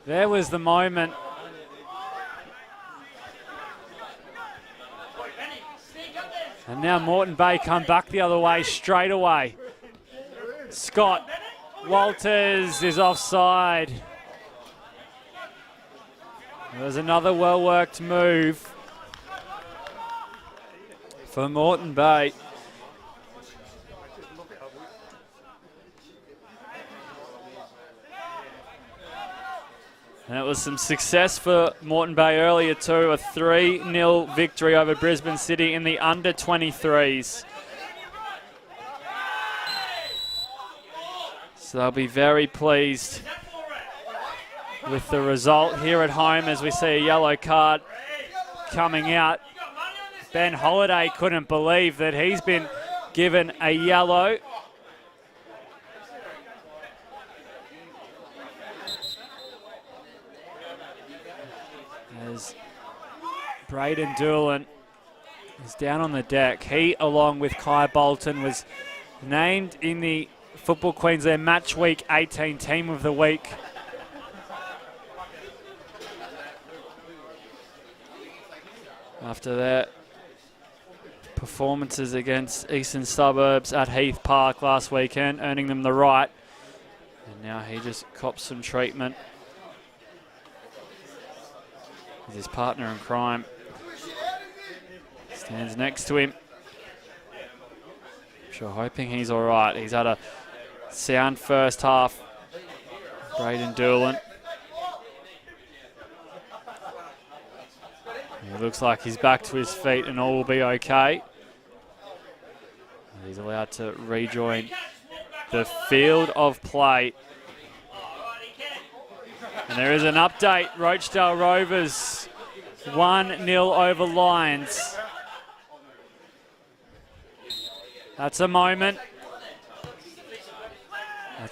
There was the moment. And now Moreton Bay come back the other way straight away. Scott Walters is offside. There's another well-worked move for Moreton Bay. And it was some success for Moreton Bay earlier too, a 3-0 victory over Brisbane City in the under-23s. So they'll be very pleased with the result here at home as we see a yellow card coming out. Ben Holiday couldn't believe that he's been given a yellow. As Braden Doolan is down on the deck. He, along with Kai Bolton, was named in the Football Queensland Match Week 18 Team of the Week. After their performances against Eastern Suburbs at Heath Park last weekend, earning them the right. And now he just cops some treatment with his partner in crime. Stands next to him. Sure, hoping he's all right. He's had a sound first half. Braden Doolan. It looks like he's back to his feet and all will be okay. He's allowed to rejoin the field of play. And there is an update. Rochdale Rovers 1-0 over Lions. That's a moment.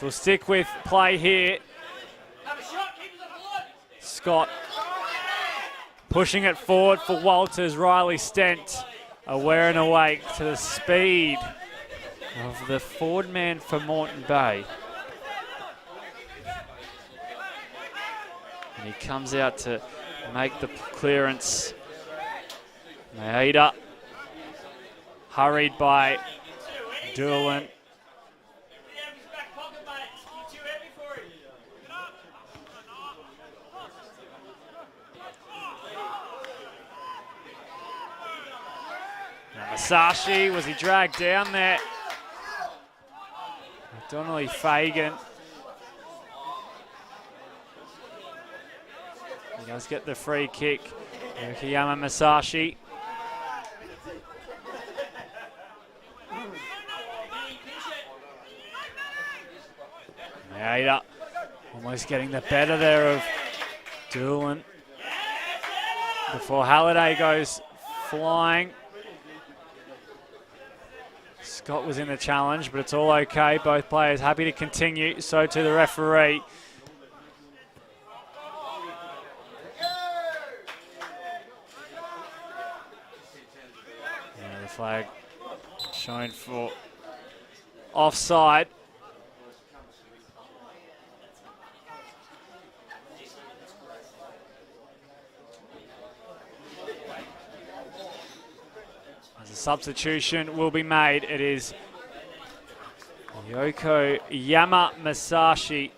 We'll stick with play here. Scott pushing it forward for Walters. Riley Stent aware and awake to the speed of the forward man for Moreton Bay. And he comes out to make the clearance. Maeda, hurried by Doolan. Masashi, was he dragged down there? Donnelly Fagan. He does get the free kick. Yukiyama Masashi. Maeda almost getting the better there of Doolan before Halliday goes flying. Scott was in the challenge, but it's all okay. Both players happy to continue, so to the referee. Yeah, the flag shown for offside. As a substitution will be made, it is Yama Masashi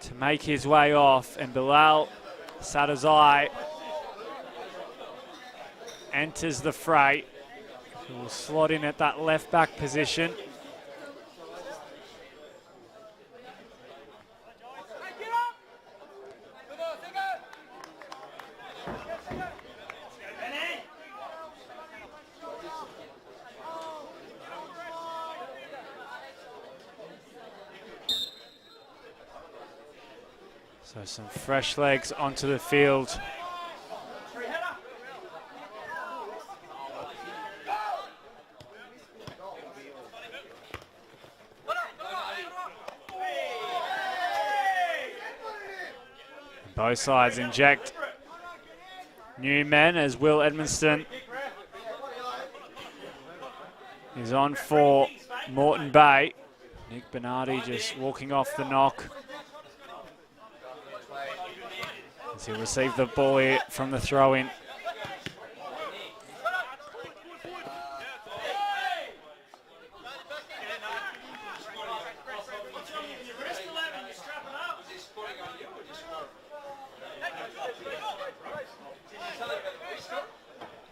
to make his way off, and Bilal Sadazai enters the fray. He will slot in at that left back position. So some fresh legs onto the field. Both sides inject new men as Will Edmonston is on for Moreton Bay. Nick Bernardi just walking off the knock. As he'll receive the ball here from the throw-in.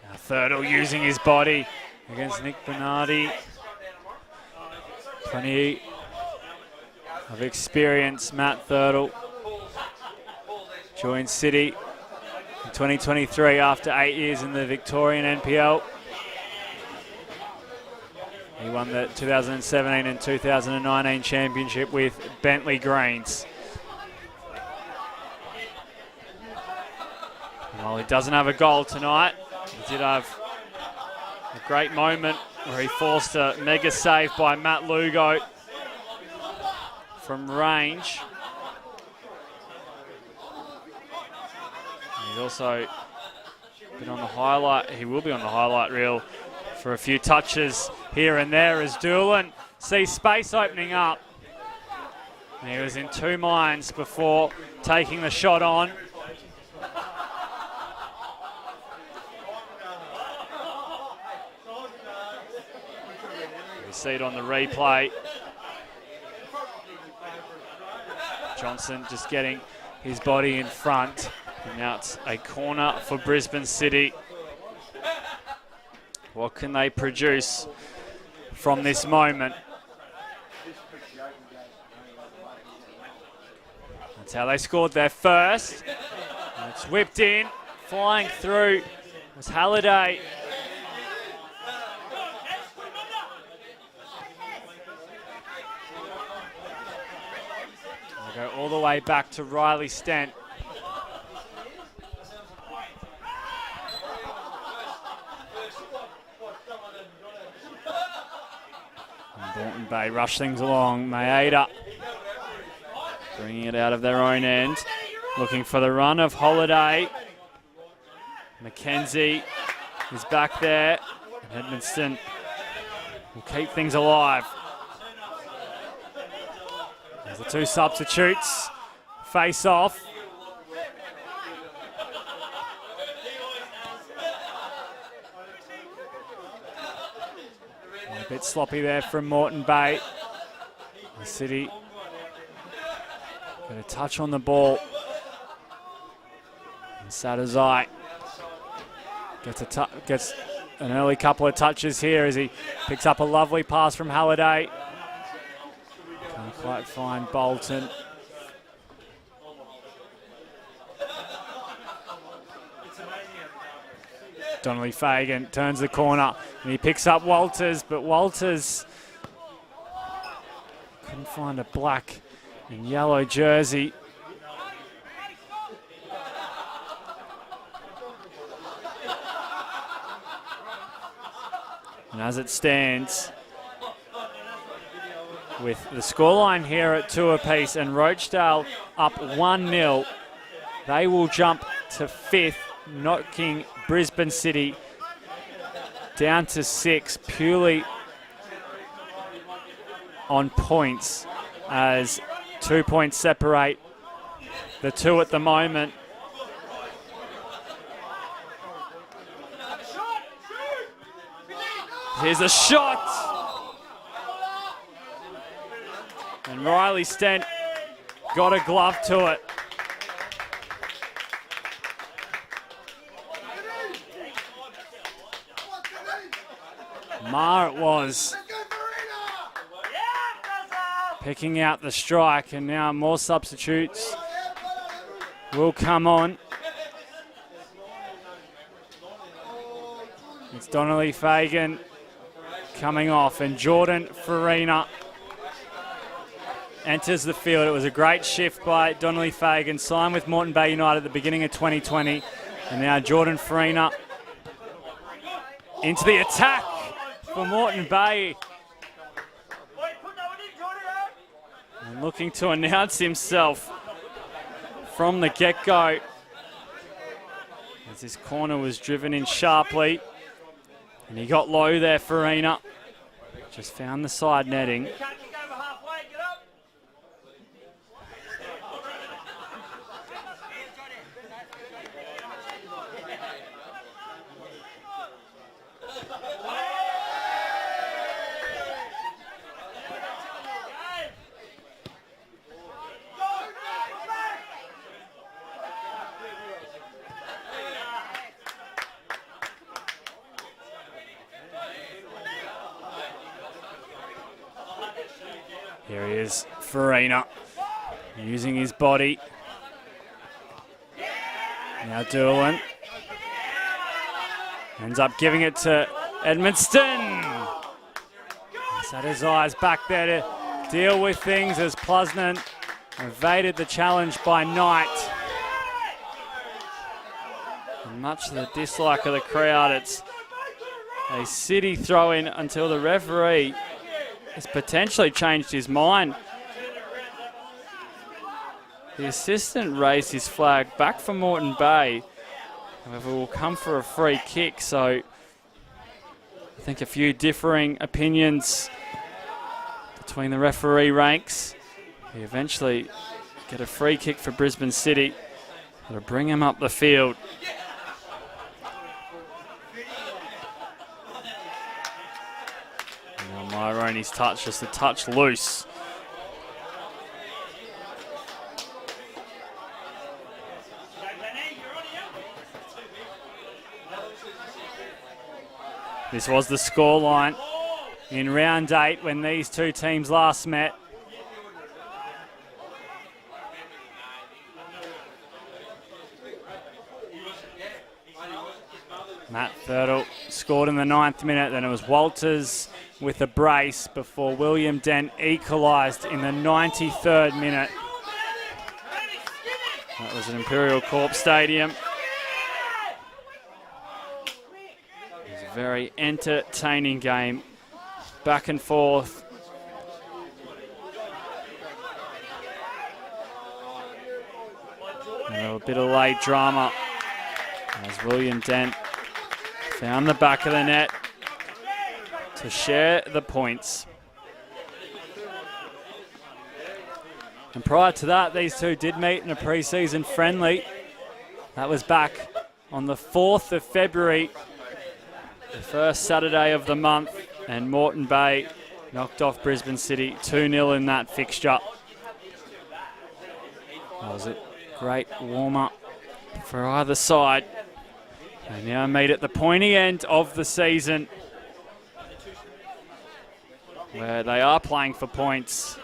Now Thurtle using his body against Nick Bernardi. Plenty of experience, Matt Thurtle. Joined City in 2023 after 8 years in the Victorian NPL. He won the 2017 and 2019 championship with Bentley Greens. And while he doesn't have a goal tonight, he did have a great moment where he forced a mega save by Matt Lugo from range. He's also been on the highlight. He will be on the highlight reel for a few touches here and there as Doolan sees space opening up. And he was in two minds before taking the shot on. We see it on the replay. Johnson just getting his body in front. And now it's a corner for Brisbane City. What can they produce from this moment? That's how they scored their first. And it's whipped in, flying through was Halliday. They go all the way back to Riley Stent. Moreton Bay rush things along. Maeda bringing it out of their own end. Looking for the run of Holiday. McKenzie is back there. Edmonston will keep things alive. There's the two substitutes. Face off. A bit sloppy there from Moreton Bay. The City got a touch on the ball. And Sadazai gets an early couple of touches here as he picks up a lovely pass from Halliday. Can't quite find Bolton. Donnelly Fagan turns the corner and he picks up Walters, but Walters couldn't find a black and yellow jersey. And as it stands, with the scoreline here at 2 apiece and Rochdale up 1-0, they will jump to 5th, knocking Brisbane City down to 6 purely on points, as 2 points separate the two at the moment. Here's a shot! And Riley Stent got a glove to it. Mar it was, picking out the strike, and now more substitutes will come on. It's Donnelly Fagan coming off, and Jordan Farina enters the field. It was a great shift by Donnelly Fagan, signed with Moreton Bay United at the beginning of 2020, and now Jordan Farina into the attack for Moreton Bay. And looking to announce himself from the get-go, as this corner was driven in sharply. And he got low there, Farina. Just found the side netting. Here he is, Farina, using his body. Now Doolan ends up giving it to Edmundston. Set his eyes back there to deal with things as Plusnan evaded the challenge by Knight. And much to the dislike of the crowd, it's a City throw-in until the referee has potentially changed his mind. The assistant raised his flag back for Moreton Bay. However, will come for a free kick. So I think a few differing opinions between the referee ranks. He eventually get a free kick for Brisbane City. That'll bring him up the field. Myroney's touch, just a touch loose. This was the scoreline in round 8 when these two teams last met. Matt Thurtle scored in the 9th minute, then it was Walters with a brace before William Dent equalised in the 93rd minute. That was at Imperial Corp Stadium. It was a very entertaining game, back and forth. And a bit of late drama as William Dent found the back of the net to share the points. And prior to that, these two did meet in a pre-season friendly. That was back on the 4th of February, the first Saturday of the month, and Moreton Bay knocked off Brisbane City 2-0 in that fixture. That was a great warm-up for either side. They now meet at the pointy end of the season, where they are playing for points.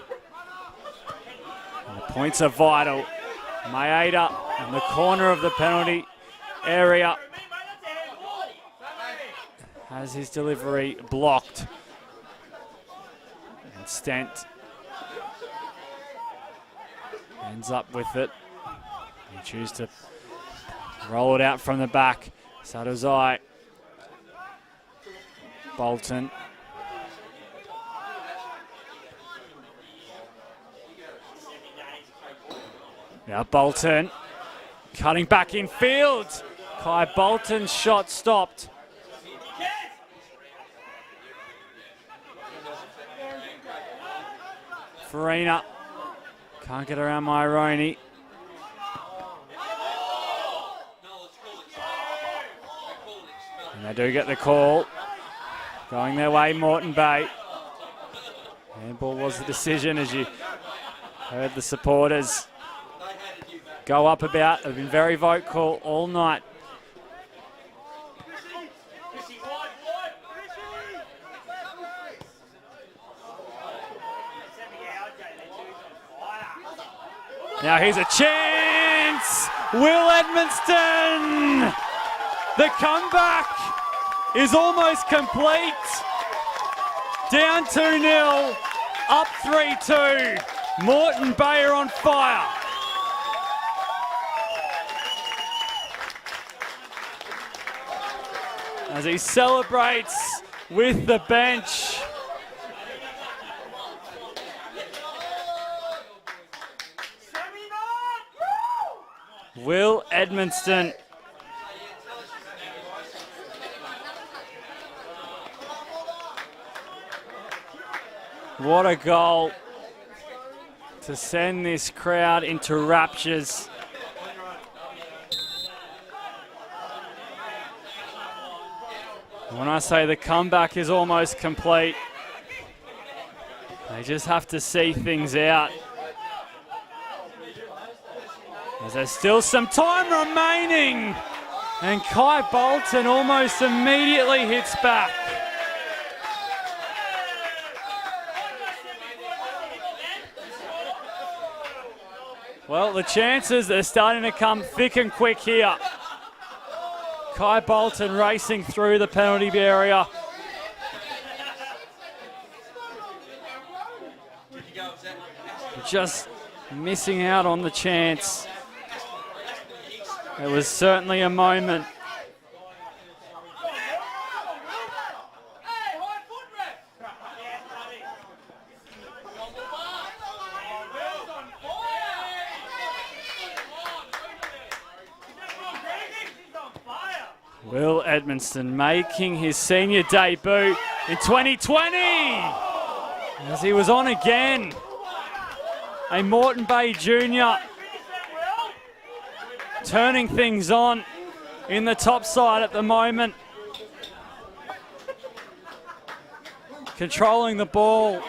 And the points are vital. Maeda in the corner of the penalty area has his delivery blocked. And Stent ends up with it. He chooses to roll it out from the back. Sadozai. Bolton. Now Bolton cutting back in field. Kai Bolton's shot stopped. Farina can't get around Moreton. And they do get the call. Going their way, Moreton Bay. Handball was the decision, as you heard the supporters go up about. They've been very vocal all night. Now here's a chance. Will Edmonston. The comeback is almost complete. Down 2-0, up 3-2. Moreton Bay are on fire. As he celebrates with the bench. Will Edmonston. What a goal to send this crowd into raptures. When I say the comeback is almost complete, they just have to see things out. As there's still some time remaining, and Kai Bolton almost immediately hits back. Well, the chances are starting to come thick and quick here. Kai Bolton racing through the penalty area. Just missing out on the chance. It was certainly a moment. Will Edmonston making his senior debut in 2020 as he was on again. A Moreton Bay junior turning things on in the top side at the moment. Controlling the ball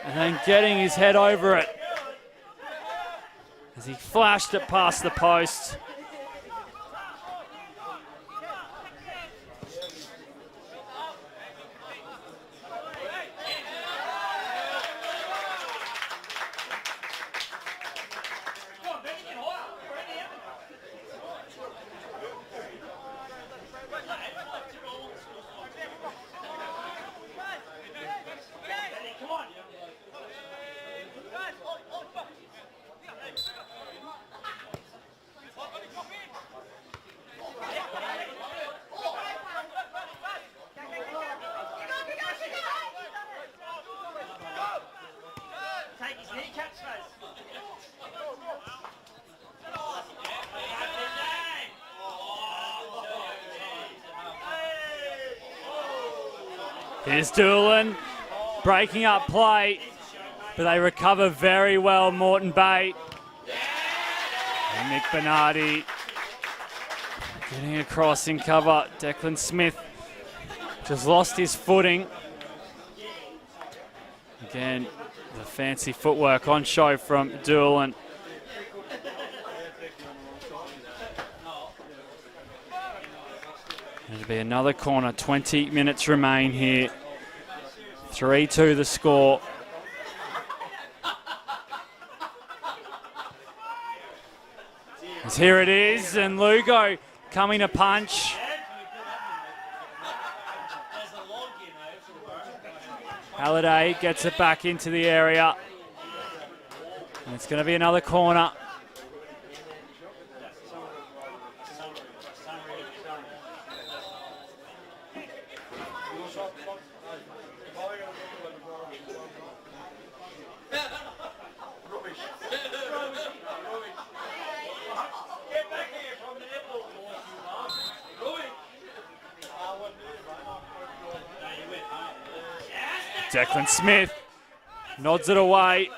and then getting his head over it as he flashed it past the post. Here's Doolan breaking up play, but they recover very well, Moreton Bay. And Nick Bernardi getting across in cover. Declan Smith just lost his footing. Again, the fancy footwork on show from Doolan. It'll be another corner. 20 minutes remain here. 3-2 the score. As here it is, and Lugo coming to punch. Halliday gets it back into the area. And it's going to be another corner. Declan Smith nods it away.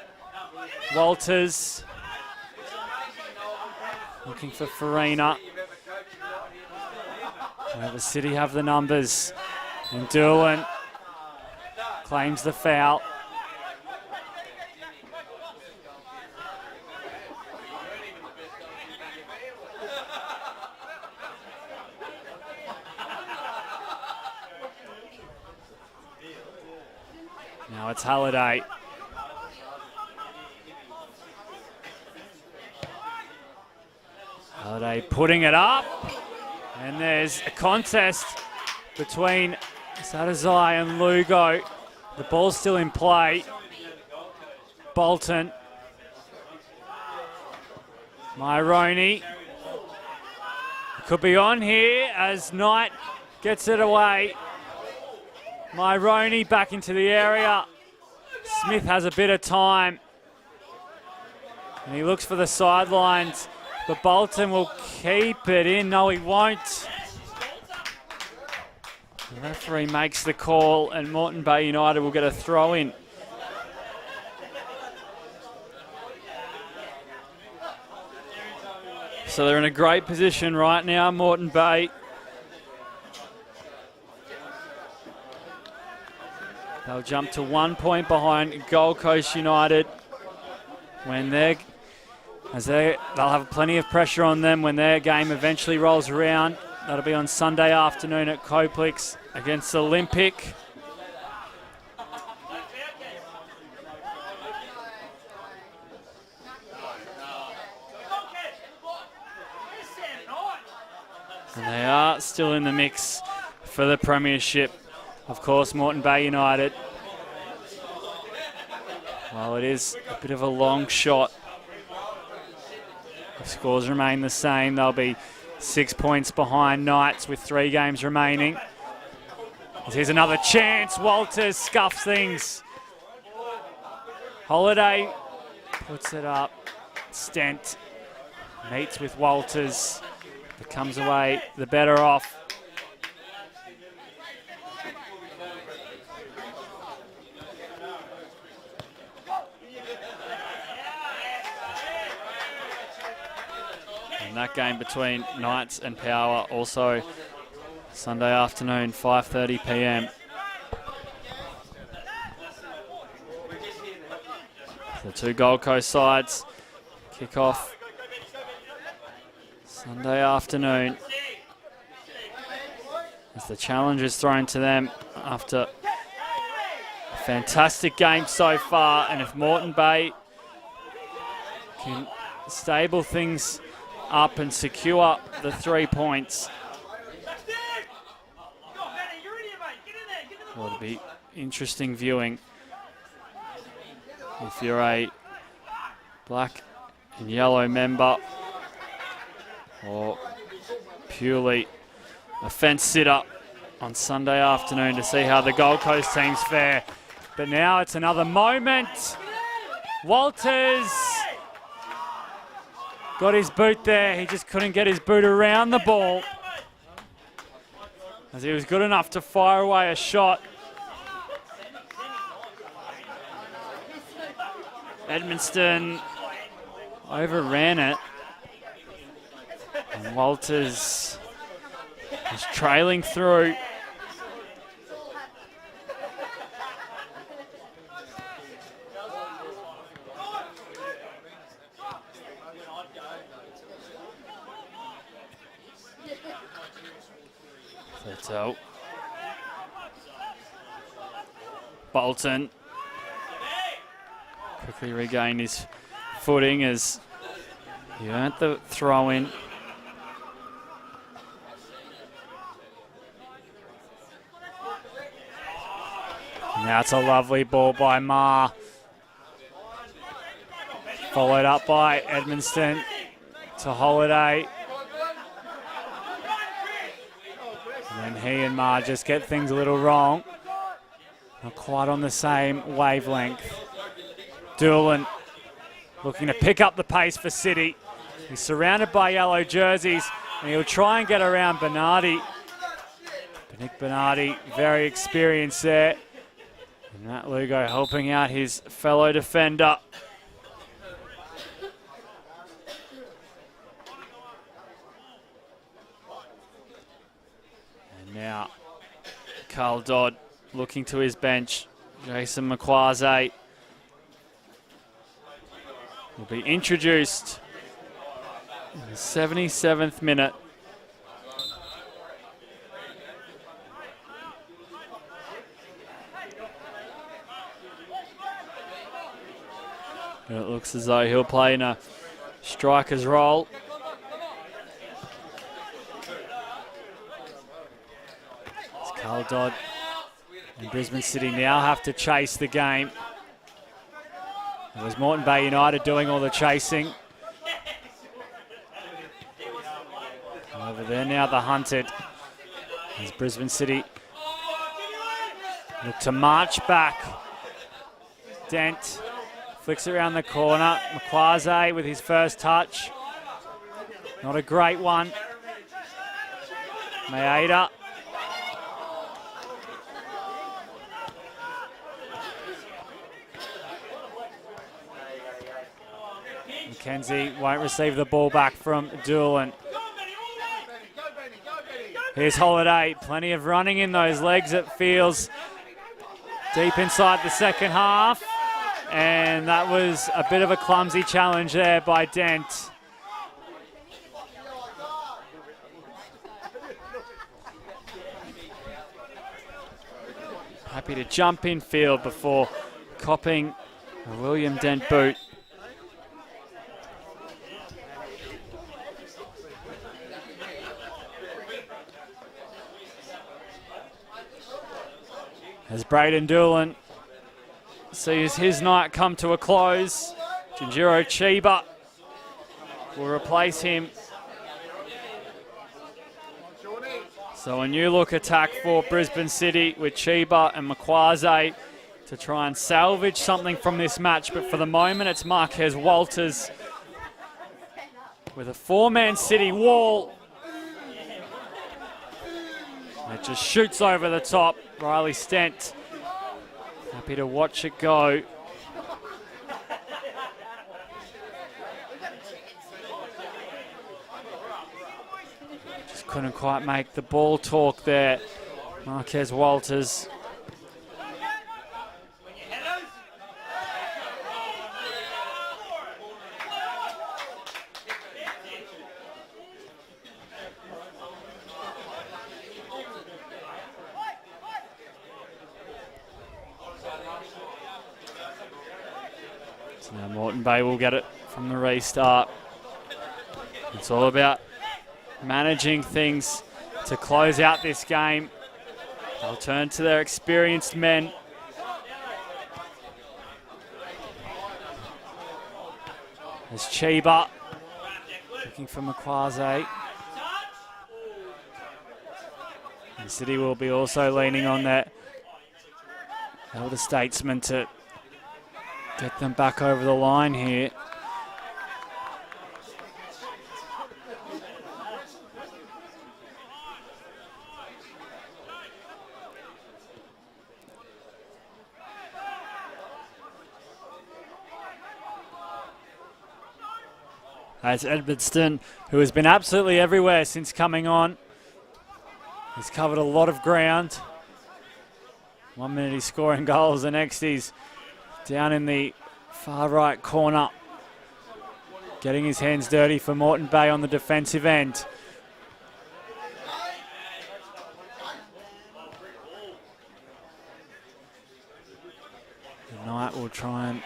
Walters looking for Farina. The City have the numbers. And Doolan claims the foul. Now it's Halliday. Halliday putting it up. And there's a contest between Sadazai and Lugo. The ball's still in play. Bolton. Myroney. Could be on here as Knight gets it away. Myroney back into the area. Smith has a bit of time. And he looks for the sidelines. But Bolton will keep it in. No, he won't. The referee makes the call and Moreton Bay United will get a throw in. So they're in a great position right now, Moreton Bay. They'll jump to 1 point behind Gold Coast United when they'll have plenty of pressure on them when their game eventually rolls around. That'll be on Sunday afternoon at Coplex against Olympic. And they are still in the mix for the premiership. Of course, Moreton Bay United. Well, it is a bit of a long shot. The scores remain the same. They'll be 6 points behind Knights with 3 games remaining. Here's another chance. Walters scuffs things. Holiday puts it up. Stent meets with Walters. But comes away the better off. That game between Knights and Power also Sunday afternoon, 5:30 p.m. The two Gold Coast sides kick off Sunday afternoon as the challenge is thrown to them after a fantastic game so far. And if Moreton Bay can stable things up and secure the 3 points, well, it'll be interesting viewing if you're a black and yellow member or purely a fence sitter on Sunday afternoon to see how the Gold Coast teams fare. But now it's another moment. Walters got his boot there. He just couldn't get his boot around the ball as he was good enough to fire away a shot. Edmundston overran it. And Walters is trailing through. So Bolton quickly regained his footing as he earned the throw in. Now it's a lovely ball by Ma. Followed up by Edmundston to Holiday. And then he and Ma just get things a little wrong. Not quite on the same wavelength. Doolan looking to pick up the pace for City. He's surrounded by yellow jerseys and he'll try and get around Bernardi. Nick Bernardi, very experienced there. And Matt Lugo helping out his fellow defender. And now Carl Dodd looking to his bench. Jason Makwaze will be introduced in the 77th minute. And it looks as though he'll play in a striker's role. As Carl Dodd and Brisbane City now have to chase the game. It was Moreton Bay United doing all the chasing. Over there now, the hunted. As Brisbane City look to march back. Dent flicks around the corner. Makwaze with his first touch. Not a great one. Maeda. McKenzie won't receive the ball back from Doolan. Here's Holiday. Plenty of running in those legs, it feels. Deep inside the second half. And that was a bit of a clumsy challenge there by Dent. Happy to jump in field before copping a William Dent boot. As Braden Doolan sees his night come to a close, Jinjiro Chiba will replace him. So a new look attack for Brisbane City with Chiba and Makwaze to try and salvage something from this match. But for the moment, it's Marquez Walters with a four-man City wall. It just shoots over the top. Riley Stent happy to watch it go. Just couldn't quite make the ball talk there. Marquez Walters. So now Moreton Bay will get it from the restart. It's all about managing things to close out this game. They'll turn to their experienced men. There's Chiba looking for Makwaze. And City will be also leaning on their elder statesman to get them back over the line here. As Edmonton, who has been absolutely everywhere since coming on. He's covered a lot of ground. 1 minute he's scoring goals, the next he's down in the far right corner, getting his hands dirty for Moreton Bay on the defensive end. Knight will try and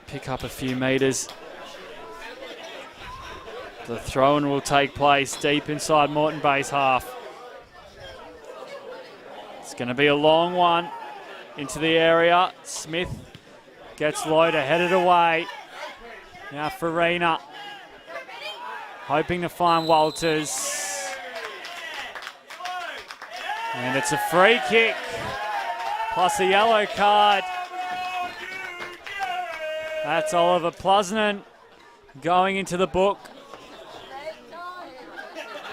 pick up a few metres. The throw-in will take place deep inside Moreton Bay's half. It's going to be a long one into the area. Smith gets low to head it away. Now Farina hoping to find Walters. And it's a free kick plus a yellow card. That's Oliver Plusnan going into the book.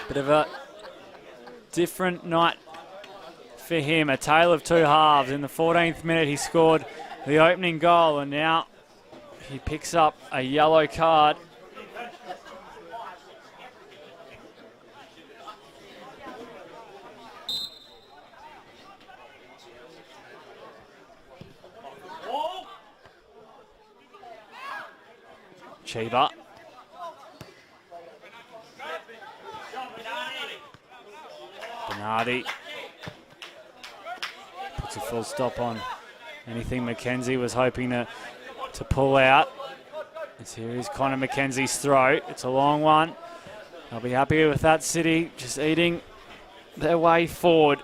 Bit of a different night for him. A tale of two halves. In the 14th minute he scored the opening goal and now he picks up a yellow card. Chiba. Bernardi puts a full stop on anything McKenzie was hoping to pull out. As here is Connor McKenzie's throw. It's a long one. They'll be happy with that, City, just eating their way forward.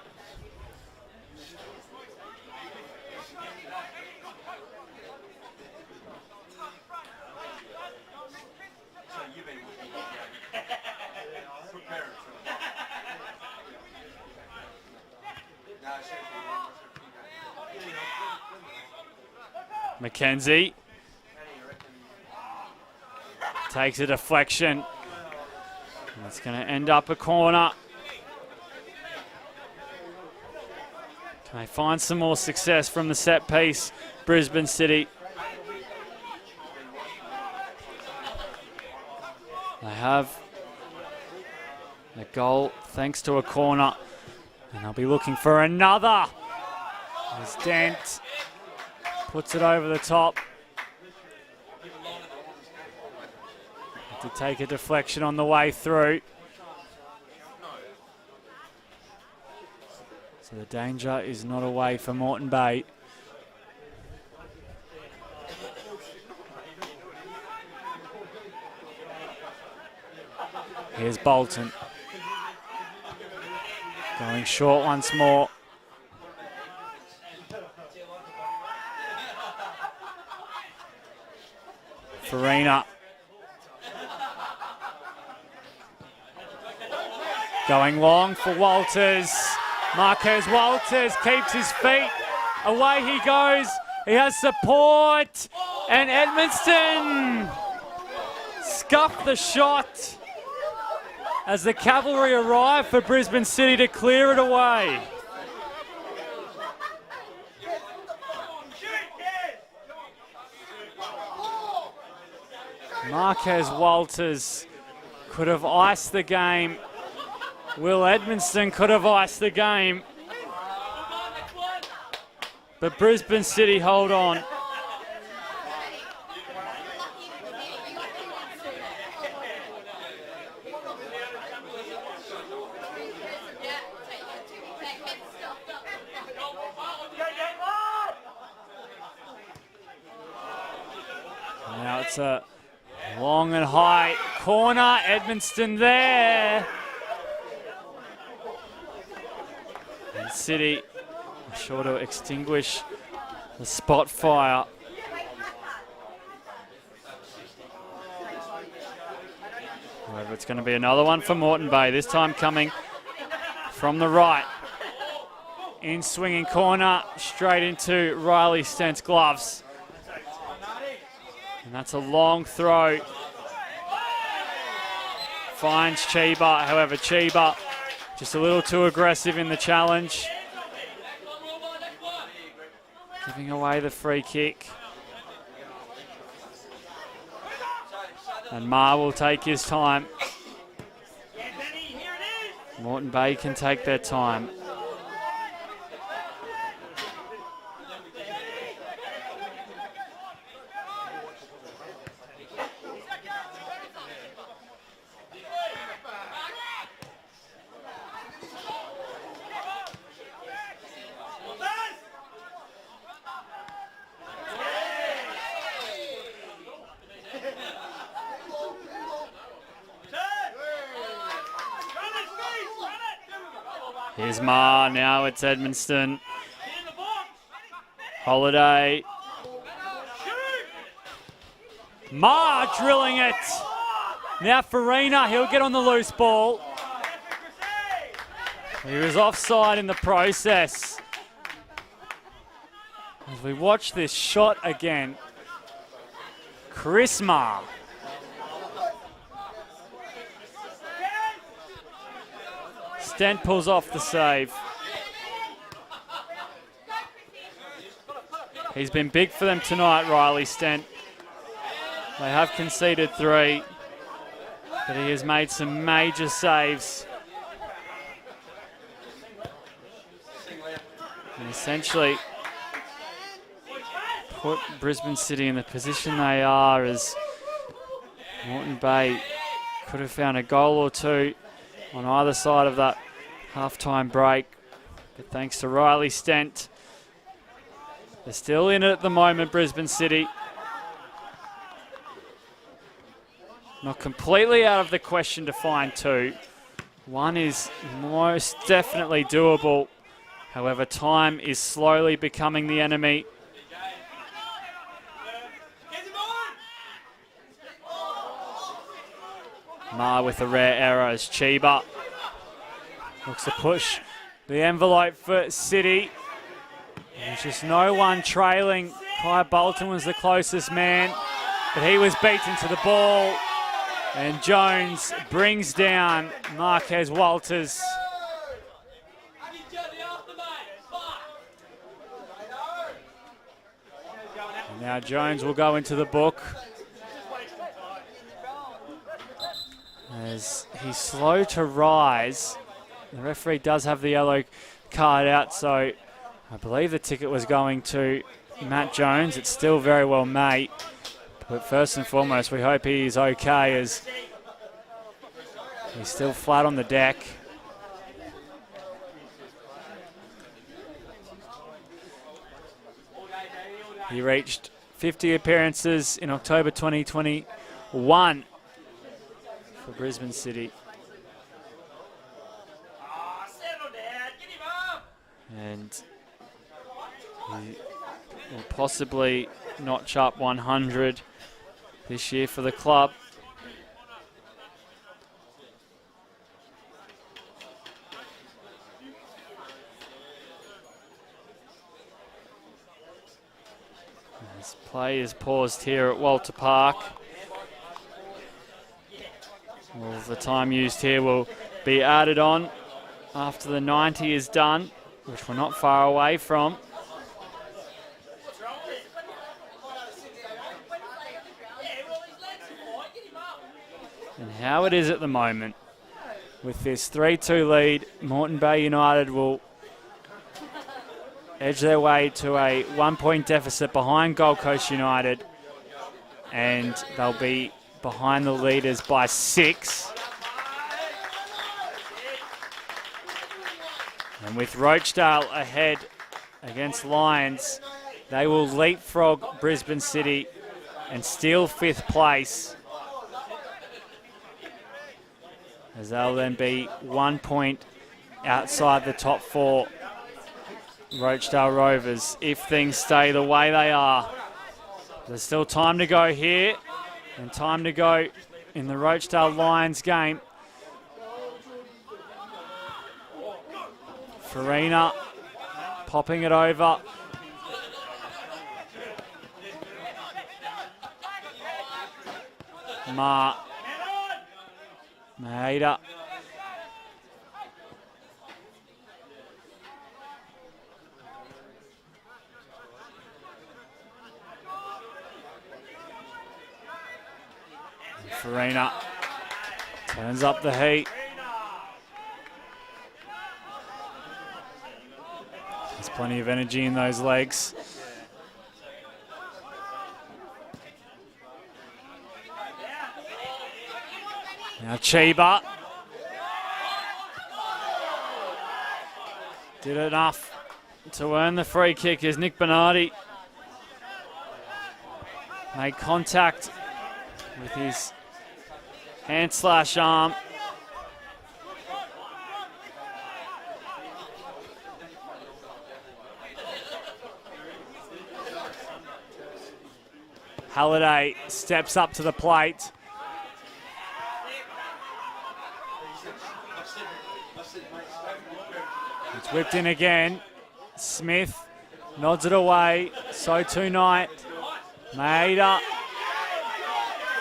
McKenzie takes a deflection. And it's going to end up a corner. Can they find some more success from the set piece, Brisbane City? They have a goal thanks to a corner. And they'll be looking for another. As Dent puts it over the top. To take a deflection on the way through. So the danger is not away for Moreton Bay. Here's Bolton. Going short once more. Farina. Going long for Walters. Marquez Walters keeps his feet. Away he goes. He has support. And Edmonton scuffed the shot as the cavalry arrive for Brisbane City to clear it away. Marquez Walters could have iced the game. Will Edmonton could have iced the game. But Brisbane City hold on. Now it's a long and high corner. Edmonton there. And City sure to extinguish the spot fire. However, it's going to be another one for Moreton Bay, this time coming from the right. In swinging corner, straight into Riley Stent's gloves. And that's a long throw. Finds Chiba, however, Chiba just a little too aggressive in the challenge. Giving away the free kick. And Ma will take his time. Moreton Bay can take their time. Here's Ma, now it's Edmonston. Holiday. Ma drilling it. Now Farina, he'll get on the loose ball. He was offside in the process. As we watch this shot again, Chris Ma. Stent pulls off the save. He's been big for them tonight, Riley Stent. They have conceded 3, but he has made some major saves. And essentially put Brisbane City in the position they are, as Moreton Bay could have found a goal or two on either side of that half-time break. But thanks to Riley Stent, they're still in it at the moment, Brisbane City. Not completely out of the question to find 2. 1 is most definitely doable. However, time is slowly becoming the enemy. Ma with a rare error as Chiba looks to push the envelope for City. There's just no one trailing. Kai Bolton was the closest man, but he was beaten to the ball. And Jones brings down Marquez Walters. And now Jones will go into the book, as he's slow to rise. The referee does have the yellow card out, so I believe the ticket was going to Matt Jones. It's still very well may. But first and foremost, we hope he is okay, as he's still flat on the deck. He reached 50 appearances in October 2021 for Brisbane City. And he will possibly notch up 100 this year for the club. This play is paused here at Walter Park. Well, the time used here will be added on after the 90 is done, which we're not far away from. And how it is at the moment, with this 3-2 lead, Moreton Bay United will edge their way to a 1-point deficit behind Gold Coast United, and they'll be behind the leaders by 6. And with Rochdale ahead against Lions, they will leapfrog Brisbane City and steal 5th place, as they'll then be 1 point outside the top 4 Rochdale Rovers if things stay the way they are. There's still time to go here, and time to go in the Rochdale Lions game. Farina popping it over. Ma. Maeda. Farina turns up the heat. There's plenty of energy in those legs. Now Chiba did enough to earn the free kick as Nick Bernardi made contact with his hand/arm. Halliday steps up to the plate. It's whipped in again. Smith nods it away. So too Knight. Maeda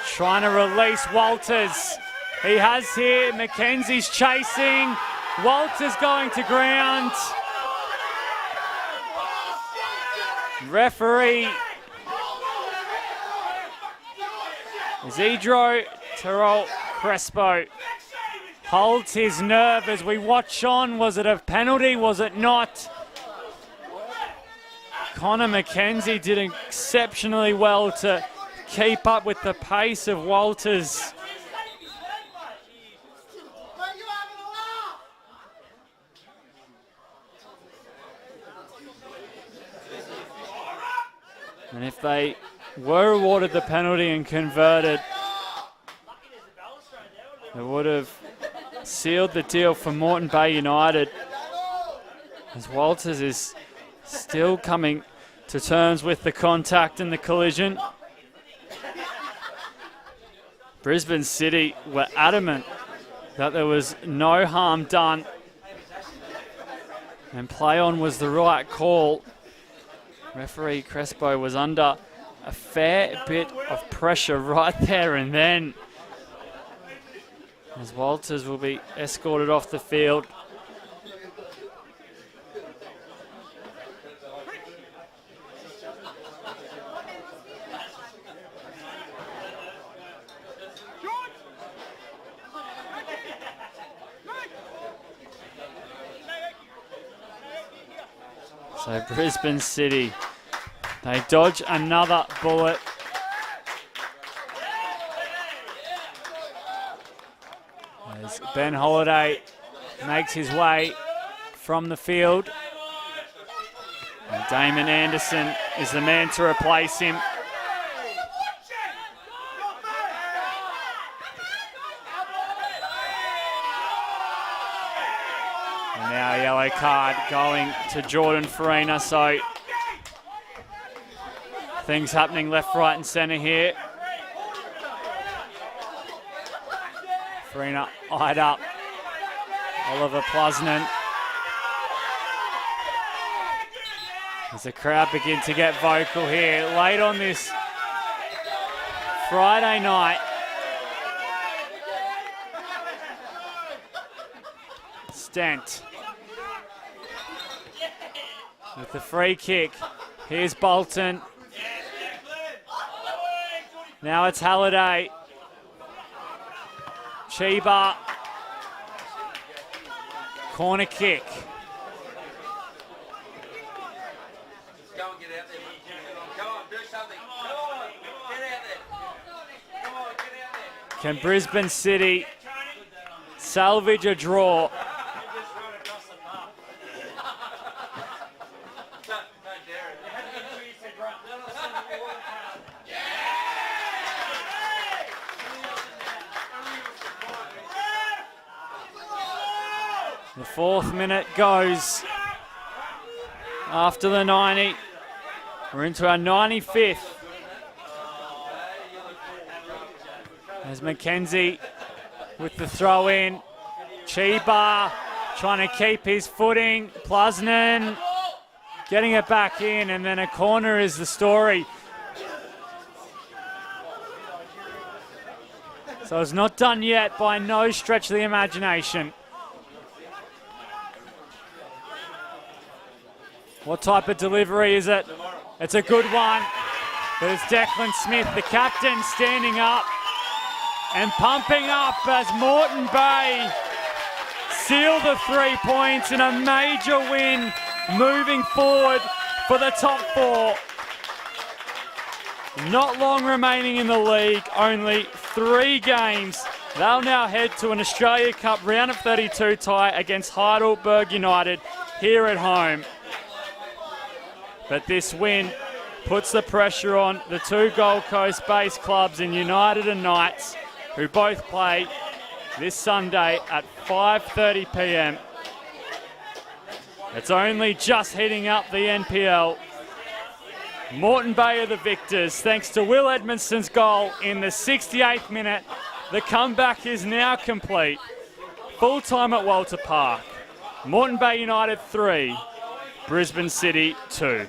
trying to release Walters. He has here. Mackenzie's chasing. Walters going to ground. Referee Isidro Terrell Crespo holds his nerve as we watch on. Was it a penalty? Was it not? Connor Mackenzie did exceptionally well to keep up with the pace of Walters. And if they were awarded the penalty and converted, it would have sealed the deal for Moreton Bay United, as Walters is still coming to terms with the contact and the collision. Brisbane City were adamant that there was no harm done and play on was the right call. Referee Crespo was under a fair bit of pressure right there and then, as Walters will be escorted off the field. So Brisbane City, they dodge another bullet. As Ben Holiday makes his way from the field. And Damon Anderson is the man to replace him. And now a yellow card going to Jordan Farina, so things happening left, right and centre here. Farina eyed up Oliver Plusnan. As the crowd begin to get vocal here late on this Friday night. Stent with the free kick. Here's Bolton. Now it's Halliday. Chiba. Corner kick. Go and get out there. Come on, do something. Come on, get out there. Come on, get out there. Can Brisbane City salvage a draw? The 4th minute goes after the 90. We're into our 95th. As Mackenzie with the throw in. Chiba trying to keep his footing. Plusnan getting it back in, and then a corner is the story. So it's not done yet by no stretch of the imagination. What type of delivery is it? It's a good one. But it's Declan Smith, the captain, standing up. and pumping up as Moreton Bay seal the 3 points in a major win, moving forward for the top 4. Not long remaining in the league, only 3 games. They'll now head to an Australia Cup round of 32 tie against Heidelberg United here at home. But this win puts the pressure on the 2 Gold Coast-based clubs in United and Knights, who both play this Sunday at 5:30 p.m. It's only just heating up the NPL. Moreton Bay are the victors thanks to Will Edmondson's goal in the 68th minute. The comeback is now complete. Full time at Walter Park. Moreton Bay United 3, Brisbane City 2.